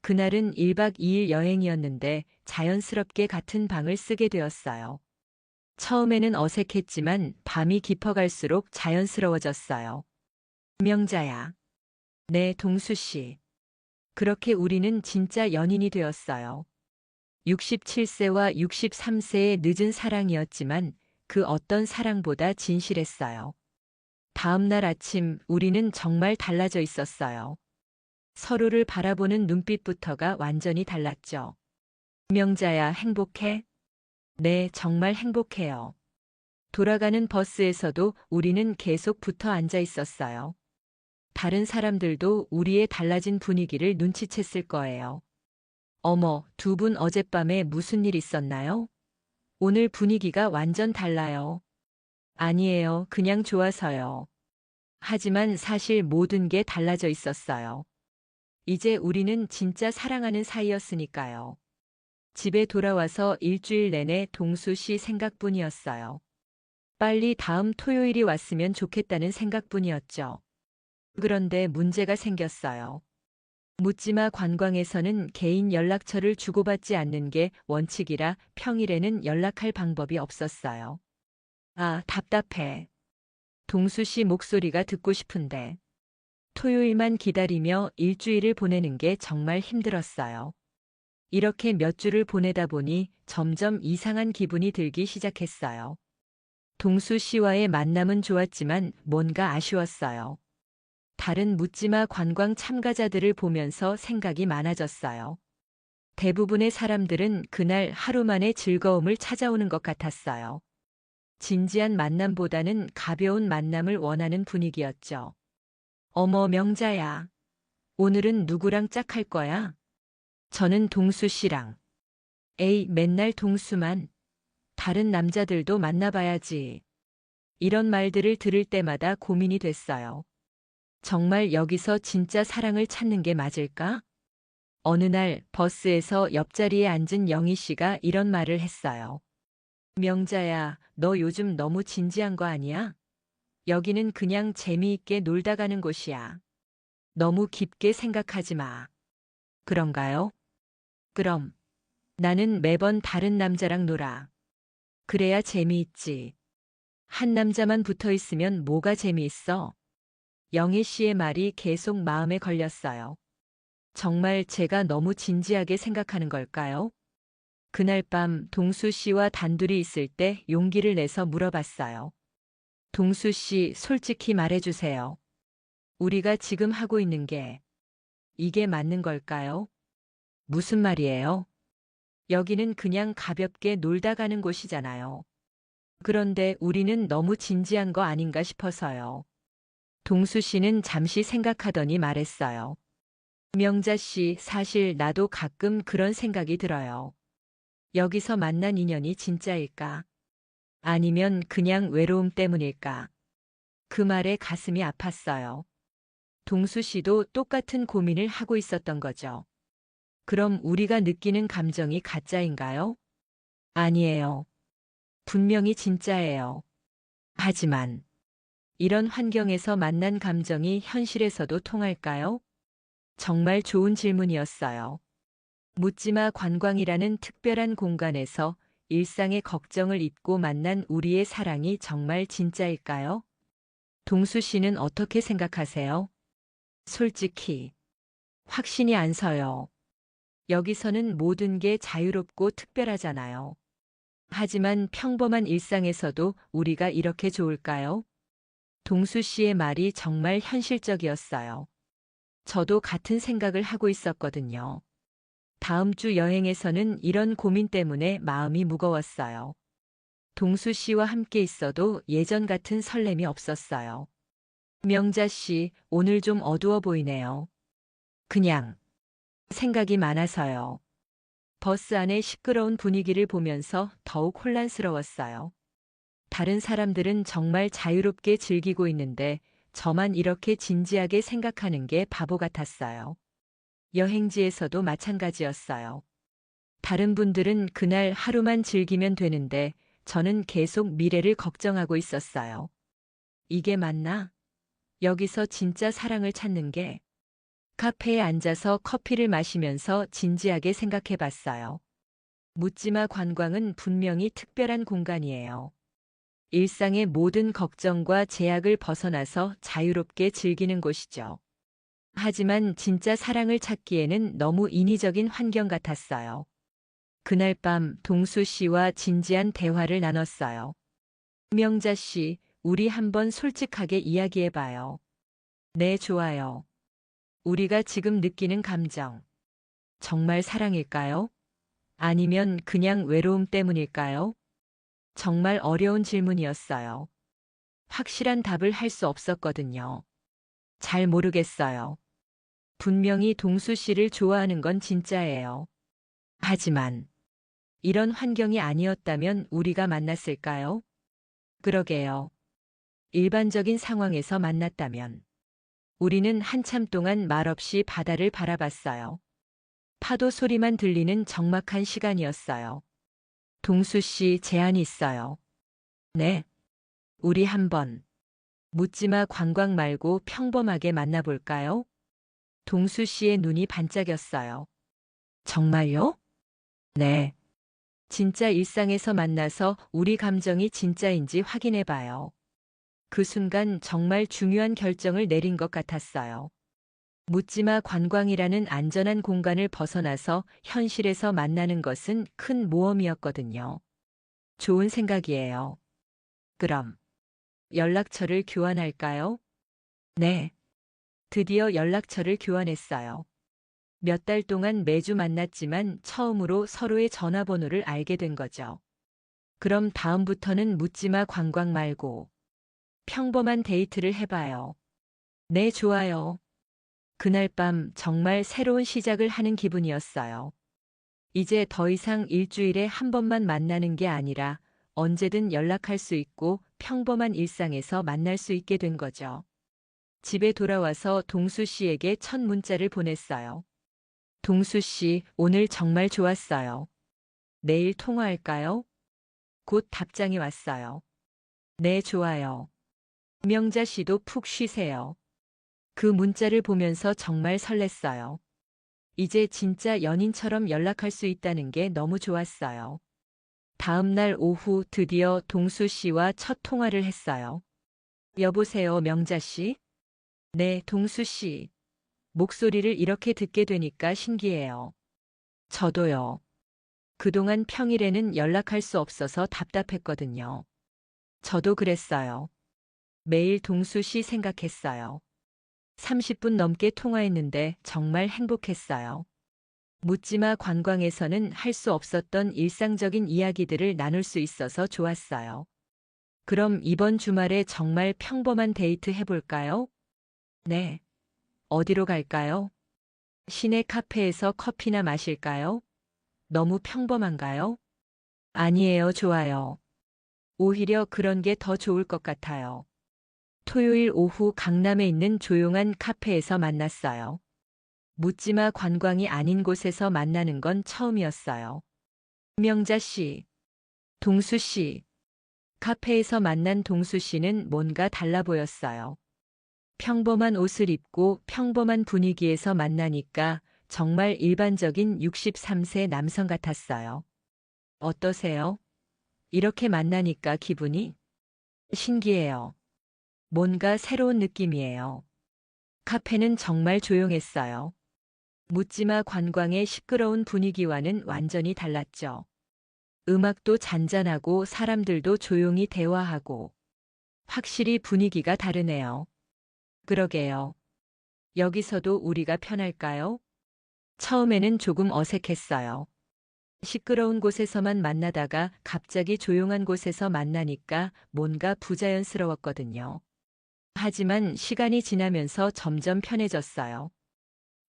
Speaker 1: 그날은 1박 2일 여행이었는데 자연스럽게 같은 방을 쓰게 되었어요. 처음에는 어색했지만 밤이 깊어갈수록 자연스러워졌어요. 명자야. 네, 동수 씨. 그렇게 우리는 진짜 연인이 되었어요. 67세와 63세의 늦은 사랑이었지만 그 어떤 사랑보다 진실했어요. 다음 날 아침 우리는 정말 달라져 있었어요. 서로를 바라보는 눈빛부터가 완전히 달랐죠. 명자야, 행복해? 네, 정말 행복해요. 돌아가는 버스에서도 우리는 계속 붙어 앉아 있었어요. 다른 사람들도 우리의 달라진 분위기를 눈치챘을 거예요. 어머, 두 분 어젯밤에 무슨 일 있었나요? 오늘 분위기가 완전 달라요. 아니에요, 그냥 좋아서요. 하지만 사실 모든 게 달라져 있었어요. 이제 우리는 진짜 사랑하는 사이였으니까요. 집에 돌아와서 일주일 내내 동수 씨 생각뿐이었어요. 빨리 다음 토요일이 왔으면 좋겠다는 생각뿐이었죠. 그런데 문제가 생겼어요. 묻지마 관광에서는 개인 연락처를 주고받지 않는 게 원칙이라 평일에는 연락할 방법이 없었어요. 아, 답답해. 동수 씨 목소리가 듣고 싶은데. 토요일만 기다리며 일주일을 보내는 게 정말 힘들었어요. 이렇게 몇 주를 보내다 보니 점점 이상한 기분이 들기 시작했어요. 동수 씨와의 만남은 좋았지만 뭔가 아쉬웠어요. 다른 묻지마 관광 참가자들을 보면서 생각이 많아졌어요. 대부분의 사람들은 그날 하루 만에 즐거움을 찾아오는 것 같았어요. 진지한 만남보다는 가벼운 만남을 원하는 분위기였죠. 어머, 명자야. 오늘은 누구랑 짝할 거야? 저는 동수 씨랑. 에이, 맨날 동수만. 다른 남자들도 만나봐야지. 이런 말들을 들을 때마다 고민이 됐어요. 정말 여기서 진짜 사랑을 찾는 게 맞을까? 어느 날 버스에서 옆자리에 앉은 영희 씨가 이런 말을 했어요. 명자야, 너 요즘 너무 진지한 거 아니야? 여기는 그냥 재미있게 놀다 가는 곳이야. 너무 깊게 생각하지 마. 그런가요? 그럼 나는 매번 다른 남자랑 놀아. 그래야 재미있지. 한 남자만 붙어 있으면 뭐가 재미있어? 영희 씨의 말이 계속 마음에 걸렸어요. 정말 제가 너무 진지하게 생각하는 걸까요? 그날 밤 동수 씨와 단둘이 있을 때 용기를 내서 물어봤어요. 동수 씨, 솔직히 말해주세요. 우리가 지금 하고 있는 게 이게 맞는 걸까요? 무슨 말이에요? 여기는 그냥 가볍게 놀다 가는 곳이잖아요. 그런데 우리는 너무 진지한 거 아닌가 싶어서요. 동수 씨는 잠시 생각하더니 말했어요. 명자 씨, 사실 나도 가끔 그런 생각이 들어요. 여기서 만난 인연이 진짜일까? 아니면 그냥 외로움 때문일까? 그 말에 가슴이 아팠어요. 동수 씨도 똑같은 고민을 하고 있었던 거죠. 그럼 우리가 느끼는 감정이 가짜인가요? 아니에요. 분명히 진짜예요. 하지만 이런 환경에서 만난 감정이 현실에서도 통할까요? 정말 좋은 질문이었어요. 묻지마 관광이라는 특별한 공간에서 일상의 걱정을 잊고 만난 우리의 사랑이 정말 진짜일까요? 동수 씨는 어떻게 생각하세요? 솔직히 확신이 안 서요. 여기서는 모든 게 자유롭고 특별하잖아요. 하지만 평범한 일상에서도 우리가 이렇게 좋을까요? 동수 씨의 말이 정말 현실적이었어요. 저도 같은 생각을 하고 있었거든요. 다음 주 여행에서는 이런 고민 때문에 마음이 무거웠어요. 동수 씨와 함께 있어도 예전 같은 설렘이 없었어요. 명자 씨, 오늘 좀 어두워 보이네요. 그냥 생각이 많아서요. 버스 안의 시끄러운 분위기를 보면서 더욱 혼란스러웠어요. 다른 사람들은 정말 자유롭게 즐기고 있는데 저만 이렇게 진지하게 생각하는 게 바보 같았어요. 여행지에서도 마찬가지였어요. 다른 분들은 그날 하루만 즐기면 되는데 저는 계속 미래를 걱정하고 있었어요. 이게 맞나? 여기서 진짜 사랑을 찾는 게 카페에 앉아서 커피를 마시면서 진지하게 생각해 봤어요. 묻지마 관광은 분명히 특별한 공간이에요. 일상의 모든 걱정과 제약을 벗어나서 자유롭게 즐기는 곳이죠. 하지만 진짜 사랑을 찾기에는 너무 인위적인 환경 같았어요. 그날 밤 동수 씨와 진지한 대화를 나눴어요. 명자 씨, 우리 한번 솔직하게 이야기해 봐요. 네, 좋아요. 우리가 지금 느끼는 감정, 정말 사랑일까요? 아니면 그냥 외로움 때문일까요? 정말 어려운 질문이었어요. 확실한 답을 할 수 없었거든요. 잘 모르겠어요. 분명히 동수 씨를 좋아하는 건 진짜예요. 하지만 이런 환경이 아니었다면 우리가 만났을까요? 그러게요. 일반적인 상황에서 만났다면 우리는 한참 동안 말없이 바다를 바라봤어요. 파도 소리만 들리는 적막한 시간이었어요. 동수 씨 제안이 있어요. 네. 우리 한번 묻지마 관광 말고 평범하게 만나볼까요? 동수 씨의 눈이 반짝였어요. 정말요? 네. 진짜 일상에서 만나서 우리 감정이 진짜인지 확인해 봐요. 그 순간 정말 중요한 결정을 내린 것 같았어요. 묻지마 관광이라는 안전한 공간을 벗어나서 현실에서 만나는 것은 큰 모험이었거든요. 좋은 생각이에요. 그럼 연락처를 교환할까요? 네. 드디어 연락처를 교환했어요. 몇 달 동안 매주 만났지만 처음으로 서로의 전화번호를 알게 된 거죠. 그럼 다음부터는 묻지마 관광 말고 평범한 데이트를 해봐요. 네, 좋아요. 그날 밤 정말 새로운 시작을 하는 기분이었어요. 이제 더 이상 일주일에 한 번만 만나는 게 아니라 언제든 연락할 수 있고 평범한 일상에서 만날 수 있게 된 거죠. 집에 돌아와서 동수 씨에게 첫 문자를 보냈어요. 동수 씨, 오늘 정말 좋았어요. 내일 통화할까요? 곧 답장이 왔어요. 네, 좋아요. 명자 씨도 푹 쉬세요. 그 문자를 보면서 정말 설렜어요. 이제 진짜 연인처럼 연락할 수 있다는 게 너무 좋았어요. 다음 날 오후 드디어 동수 씨와 첫 통화를 했어요. 여보세요, 명자 씨? 네, 동수 씨. 목소리를 이렇게 듣게 되니까 신기해요. 저도요. 그동안 평일에는 연락할 수 없어서 답답했거든요. 저도 그랬어요. 매일 동수 씨 생각했어요. 30분 넘게 통화했는데 정말 행복했어요. 묻지마 관광에서는 할 수 없었던 일상적인 이야기들을 나눌 수 있어서 좋았어요. 그럼 이번 주말에 정말 평범한 데이트 해볼까요? 네. 어디로 갈까요? 시내 카페에서 커피나 마실까요? 너무 평범한가요? 아니에요, 좋아요. 오히려 그런 게 더 좋을 것 같아요. 토요일 오후 강남에 있는 조용한 카페에서 만났어요. 묻지마 관광이 아닌 곳에서 만나는 건 처음이었어요. 명자 씨, 동수 씨. 카페에서 만난 동수 씨는 뭔가 달라 보였어요. 평범한 옷을 입고 평범한 분위기에서 만나니까 정말 일반적인 63세 남성 같았어요. 어떠세요? 이렇게 만나니까 기분이 신기해요. 뭔가 새로운 느낌이에요. 카페는 정말 조용했어요. 묻지마 관광의 시끄러운 분위기와는 완전히 달랐죠. 음악도 잔잔하고 사람들도 조용히 대화하고 확실히 분위기가 다르네요. 그러게요. 여기서도 우리가 편할까요? 처음에는 조금 어색했어요. 시끄러운 곳에서만 만나다가 갑자기 조용한 곳에서 만나니까 뭔가 부자연스러웠거든요. 하지만 시간이 지나면서 점점 편해졌어요.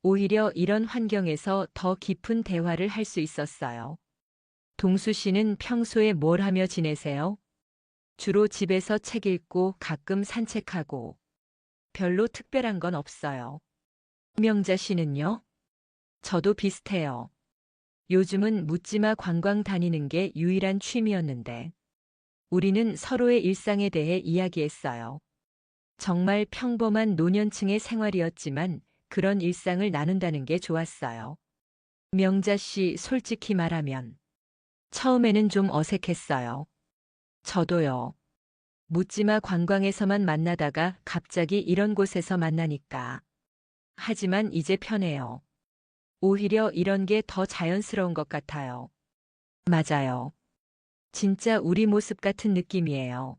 Speaker 1: 오히려 이런 환경에서 더 깊은 대화를 할 수 있었어요. 동수 씨는 평소에 뭘 하며 지내세요? 주로 집에서 책 읽고 가끔 산책하고 별로 특별한 건 없어요. 명자 씨는요? 저도 비슷해요. 요즘은 묻지마 관광 다니는 게 유일한 취미였는데 우리는 서로의 일상에 대해 이야기했어요. 정말 평범한 노년층의 생활이었지만 그런 일상을 나눈다는 게 좋았어요. 명자 씨, 솔직히 말하면 처음에는 좀 어색했어요. 저도요. 묻지마 관광에서만 만나다가 갑자기 이런 곳에서 만나니까. 하지만 이제 편해요. 오히려 이런 게 더 자연스러운 것 같아요. 맞아요. 진짜 우리 모습 같은 느낌이에요.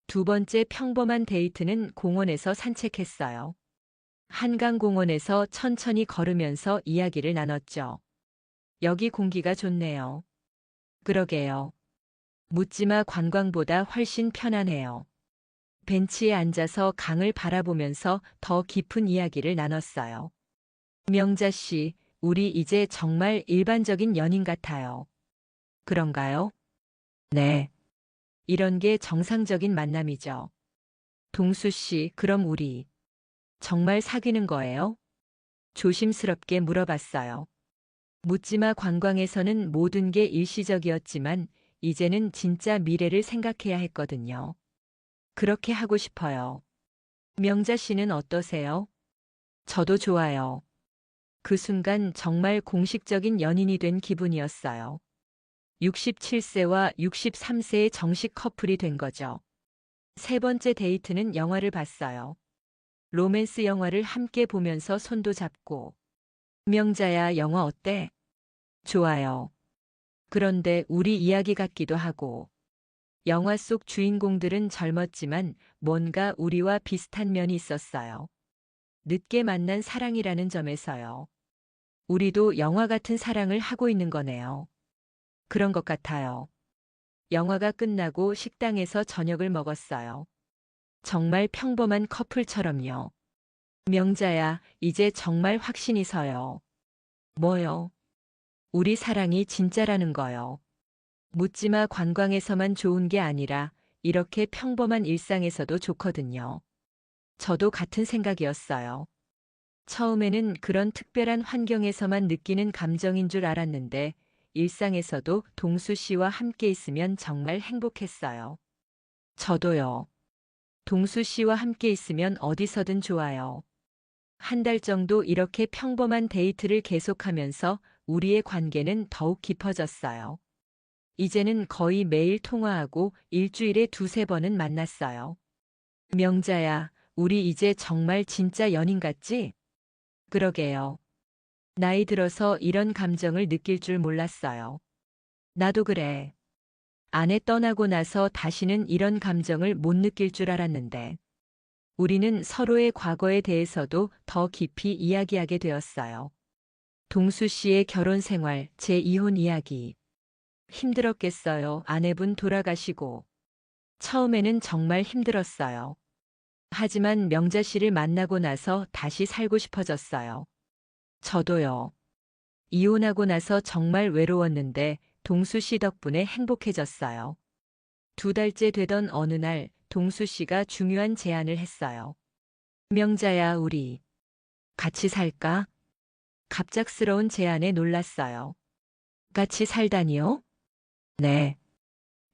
Speaker 1: 두 번째 평범한 데이트는 공원에서 산책했어요. 한강공원에서 천천히 걸으면서 이야기를 나눴죠. 여기 공기가 좋네요. 그러게요. 묻지마 관광보다 훨씬 편안해요. 벤치에 앉아서 강을 바라보면서 더 깊은 이야기를 나눴어요. 명자 씨, 우리 이제 정말 일반적인 연인 같아요. 그런가요? 네. 이런 게 정상적인 만남이죠. 동수 씨, 그럼 우리 정말 사귀는 거예요? 조심스럽게 물어봤어요. 묻지마 관광에서는 모든 게 일시적이었지만 이제는 진짜 미래를 생각해야 했거든요. 그렇게 하고 싶어요. 명자 씨는 어떠세요? 저도 좋아요. 그 순간 정말 공식적인 연인이 된 기분이었어요. 67세와 63세의 정식 커플이 된 거죠. 세 번째 데이트는 영화를 봤어요. 로맨스 영화를 함께 보면서 손도 잡고. 명자야, 영화 어때? 좋아요. 그런데 우리 이야기 같기도 하고. 영화 속 주인공들은 젊었지만 뭔가 우리와 비슷한 면이 있었어요. 늦게 만난 사랑이라는 점에서요. 우리도 영화 같은 사랑을 하고 있는 거네요. 그런 것 같아요. 영화가 끝나고 식당에서 저녁을 먹었어요. 정말 평범한 커플처럼요. 명자야, 이제 정말 확신이 서요. 뭐요? 우리 사랑이 진짜라는 거요. 묻지마 관광에서만 좋은 게 아니라 이렇게 평범한 일상에서도 좋거든요. 저도 같은 생각이었어요. 처음에는 그런 특별한 환경에서만 느끼는 감정인 줄 알았는데 일상에서도 동수 씨와 함께 있으면 정말 행복했어요. 저도요. 동수 씨와 함께 있으면 어디서든 좋아요. 한 달 정도 이렇게 평범한 데이트를 계속하면서 우리의 관계는 더욱 깊어졌어요. 이제는 거의 매일 통화하고 일주일에 두세 번은 만났어요. 명자야, 우리 이제 정말 진짜 연인 같지? 그러게요. 나이 들어서 이런 감정을 느낄 줄 몰랐어요. 나도 그래. 아내 떠나고 나서 다시는 이런 감정을 못 느낄 줄 알았는데 우리는 서로의 과거에 대해서도 더 깊이 이야기하게 되었어요. 동수 씨의 결혼 생활, 제 이혼 이야기. 힘들었겠어요. 아내분 돌아가시고. 처음에는 정말 힘들었어요. 하지만 명자 씨를 만나고 나서 다시 살고 싶어졌어요. 저도요. 이혼하고 나서 정말 외로웠는데 동수 씨 덕분에 행복해졌어요. 2달째 되던 어느 날 동수 씨가 중요한 제안을 했어요. 명자야, 우리 같이 살까? 갑작스러운 제안에 놀랐어요. 같이 살다니요? 네.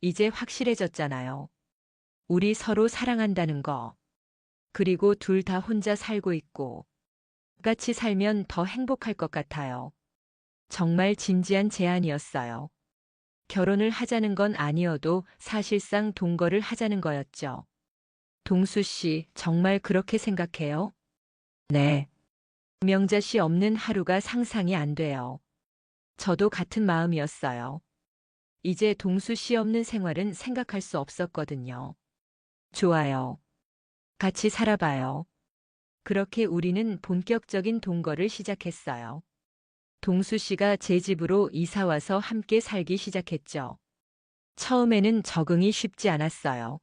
Speaker 1: 이제 확실해졌잖아요. 우리 서로 사랑한다는 거. 그리고 둘 다 혼자 살고 있고. 같이 살면 더 행복할 것 같아요. 정말 진지한 제안이었어요. 결혼을 하자는 건 아니어도 사실상 동거를 하자는 거였죠. 동수 씨, 정말 그렇게 생각해요? 네. 명자 씨 없는 하루가 상상이 안 돼요. 저도 같은 마음이었어요. 이제 동수 씨 없는 생활은 생각할 수 없었거든요. 좋아요. 같이 살아봐요. 그렇게 우리는 본격적인 동거를 시작했어요. 동수 씨가 제 집으로 이사 와서 함께 살기 시작했죠. 처음에는 적응이 쉽지 않았어요.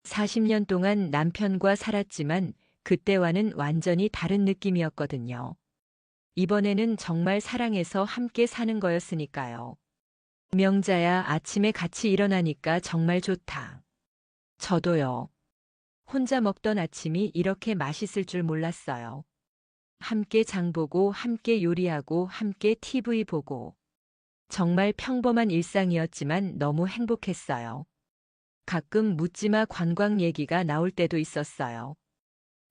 Speaker 1: 40년 동안 남편과 살았지만 그때와는 완전히 다른 느낌이었거든요. 이번에는 정말 사랑해서 함께 사는 거였으니까요. 명자야, 아침에 같이 일어나니까 정말 좋다. 저도요. 혼자 먹던 아침이 이렇게 맛있을 줄 몰랐어요. 함께 장 보고, 함께 요리하고, 함께 TV 보고. 정말 평범한 일상이었지만 너무 행복했어요. 가끔 묻지마 관광 얘기가 나올 때도 있었어요.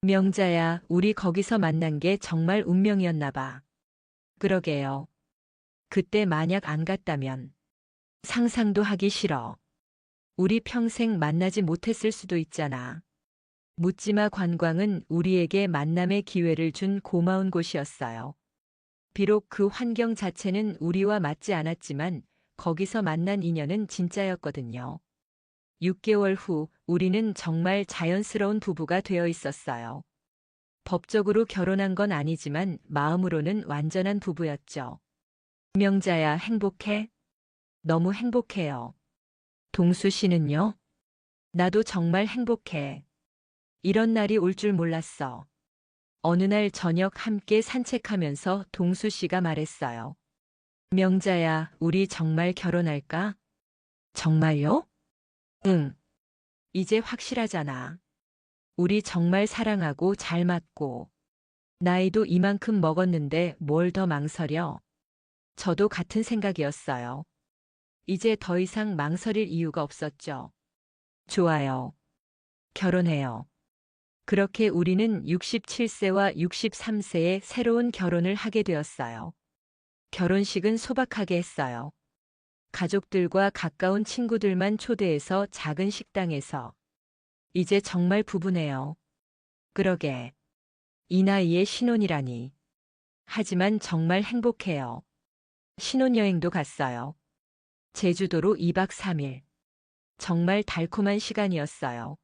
Speaker 1: 명자야, 우리 거기서 만난 게 정말 운명이었나 봐. 그러게요. 그때 만약 안 갔다면 상상도 하기 싫어. 우리 평생 만나지 못했을 수도 있잖아. 묻지마 관광은 우리에게 만남의 기회를 준 고마운 곳이었어요. 비록 그 환경 자체는 우리와 맞지 않았지만 거기서 만난 인연은 진짜였거든요. 6개월 후 우리는 정말 자연스러운 부부가 되어 있었어요. 법적으로 결혼한 건 아니지만 마음으로는 완전한 부부였죠. 명자야, 행복해? 너무 행복해요. 동수 씨는요? 나도 정말 행복해. 이런 날이 올 줄 몰랐어. 어느 날 저녁 함께 산책하면서 동수 씨가 말했어요. 명자야, 우리 정말 결혼할까? 정말요? 응. 이제 확실하잖아. 우리 정말 사랑하고 잘 맞고. 나이도 이만큼 먹었는데 뭘 더 망설여? 저도 같은 생각이었어요. 이제 더 이상 망설일 이유가 없었죠. 좋아요. 결혼해요. 그렇게 우리는 67세와 63세에 새로운 결혼을 하게 되었어요. 결혼식은 소박하게 했어요. 가족들과 가까운 친구들만 초대해서 작은 식당에서. 이제 정말 부부네요. 그러게. 이 나이에 신혼이라니. 하지만 정말 행복해요. 신혼여행도 갔어요. 제주도로 2박 3일. 정말 달콤한 시간이었어요.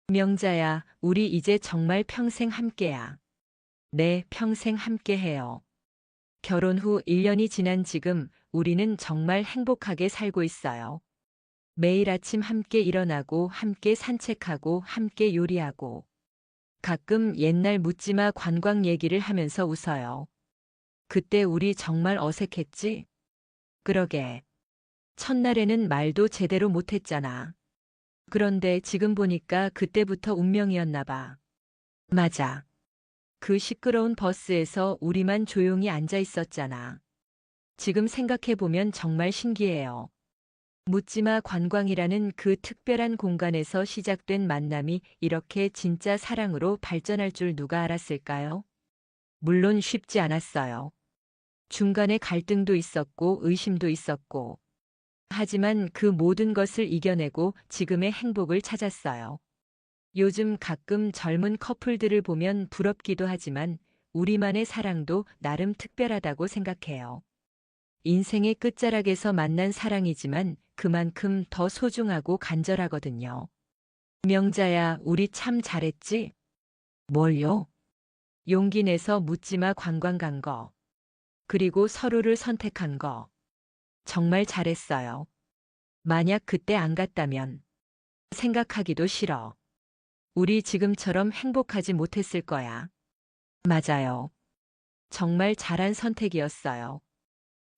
Speaker 1: 명자야, 우리 이제 정말 평생 함께야. 네, 평생 함께해요. 결혼 후 1년이 지난 지금 우리는 정말 행복하게 살고 있어요. 매일 아침 함께 일어나고 함께 산책하고 함께 요리하고 가끔 옛날 묻지마 관광 얘기를 하면서 웃어요. 그때 우리 정말 어색했지? 그러게. 첫날에는 말도 제대로 못했잖아. 그런데 지금 보니까 그때부터 운명이었나 봐. 맞아. 그 시끄러운 버스에서 우리만 조용히 앉아 있었잖아. 지금 생각해보면 정말 신기해요. 묻지마 관광이라는 그 특별한 공간에서 시작된 만남이 이렇게 진짜 사랑으로 발전할 줄 누가 알았을까요? 물론 쉽지 않았어요. 중간에 갈등도 있었고 의심도 있었고. 하지만 그 모든 것을 이겨내고 지금의 행복을 찾았어요. 요즘 가끔 젊은 커플들을 보면 부럽기도 하지만 우리만의 사랑도 나름 특별하다고 생각해요. 인생의 끝자락에서 만난 사랑이지만 그만큼 더 소중하고 간절하거든요. 명자야, 우리 참 잘했지? 뭘요? 용기 내서 묻지마 관광 간 거. 그리고 서로를 선택한 거. 정말 잘했어요. 만약 그때 안 갔다면 생각하기도 싫어. 우리 지금처럼 행복하지 못했을 거야. 맞아요. 정말 잘한 선택이었어요.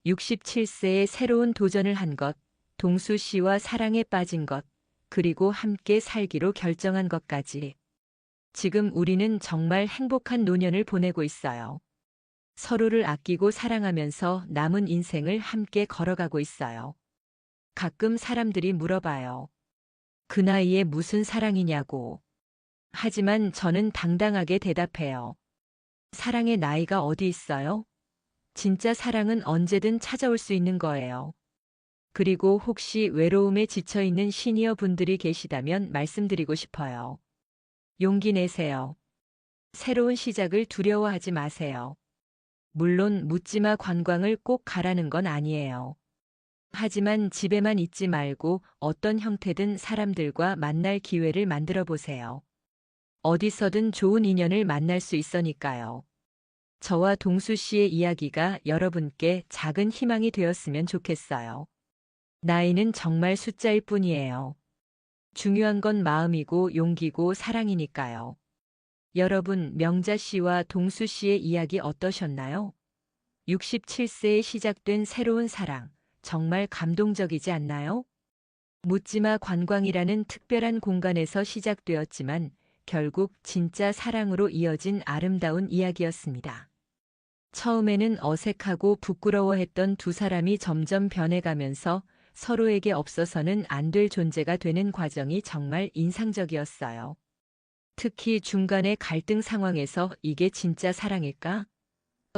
Speaker 1: 67세에 새로운 도전을 한 것, 동수 씨와 사랑에 빠진 것, 그리고 함께 살기로 결정한 것까지. 지금 우리는 정말 행복한 노년을 보내고 있어요. 서로를 아끼고 사랑하면서 남은 인생을 함께 걸어가고 있어요. 가끔 사람들이 물어봐요. 그 나이에 무슨 사랑이냐고. 하지만 저는 당당하게 대답해요. 사랑의 나이가 어디 있어요? 진짜 사랑은 언제든 찾아올 수 있는 거예요. 그리고 혹시 외로움에 지쳐 있는 시니어 분들이 계시다면 말씀드리고 싶어요. 용기 내세요. 새로운 시작을 두려워하지 마세요. 물론 묻지마 관광을 꼭 가라는 건 아니에요. 하지만 집에만 있지 말고 어떤 형태든 사람들과 만날 기회를 만들어 보세요. 어디서든 좋은 인연을 만날 수 있으니까요. 저와 동수 씨의 이야기가 여러분께 작은 희망이 되었으면 좋겠어요. 나이는 정말 숫자일 뿐이에요. 중요한 건 마음이고 용기고 사랑이니까요. 여러분, 명자 씨와 동수 씨의 이야기 어떠셨나요? 67세에 시작된 새로운 사랑, 정말 감동적이지 않나요? 묻지마 관광이라는 특별한 공간에서 시작되었지만 결국 진짜 사랑으로 이어진 아름다운 이야기였습니다. 처음에는 어색하고 부끄러워했던 두 사람이 점점 변해가면서 서로에게 없어서는 안 될 존재가 되는 과정이 정말 인상적이었어요. 특히 중간의 갈등 상황에서 이게 진짜 사랑일까?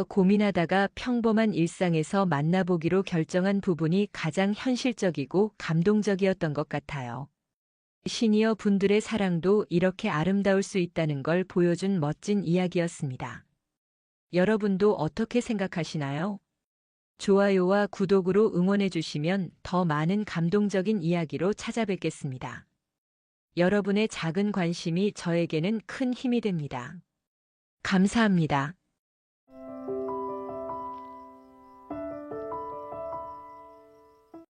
Speaker 1: 고민하다가 평범한 일상에서 만나보기로 결정한 부분이 가장 현실적이고 감동적이었던 것 같아요. 시니어 분들의 사랑도 이렇게 아름다울 수 있다는 걸 보여준 멋진 이야기였습니다. 여러분도 어떻게 생각하시나요? 좋아요와 구독으로 응원해 주시면 더 많은 감동적인 이야기로 찾아뵙겠습니다. 여러분의 작은 관심이 저에게는 큰 힘이 됩니다. 감사합니다.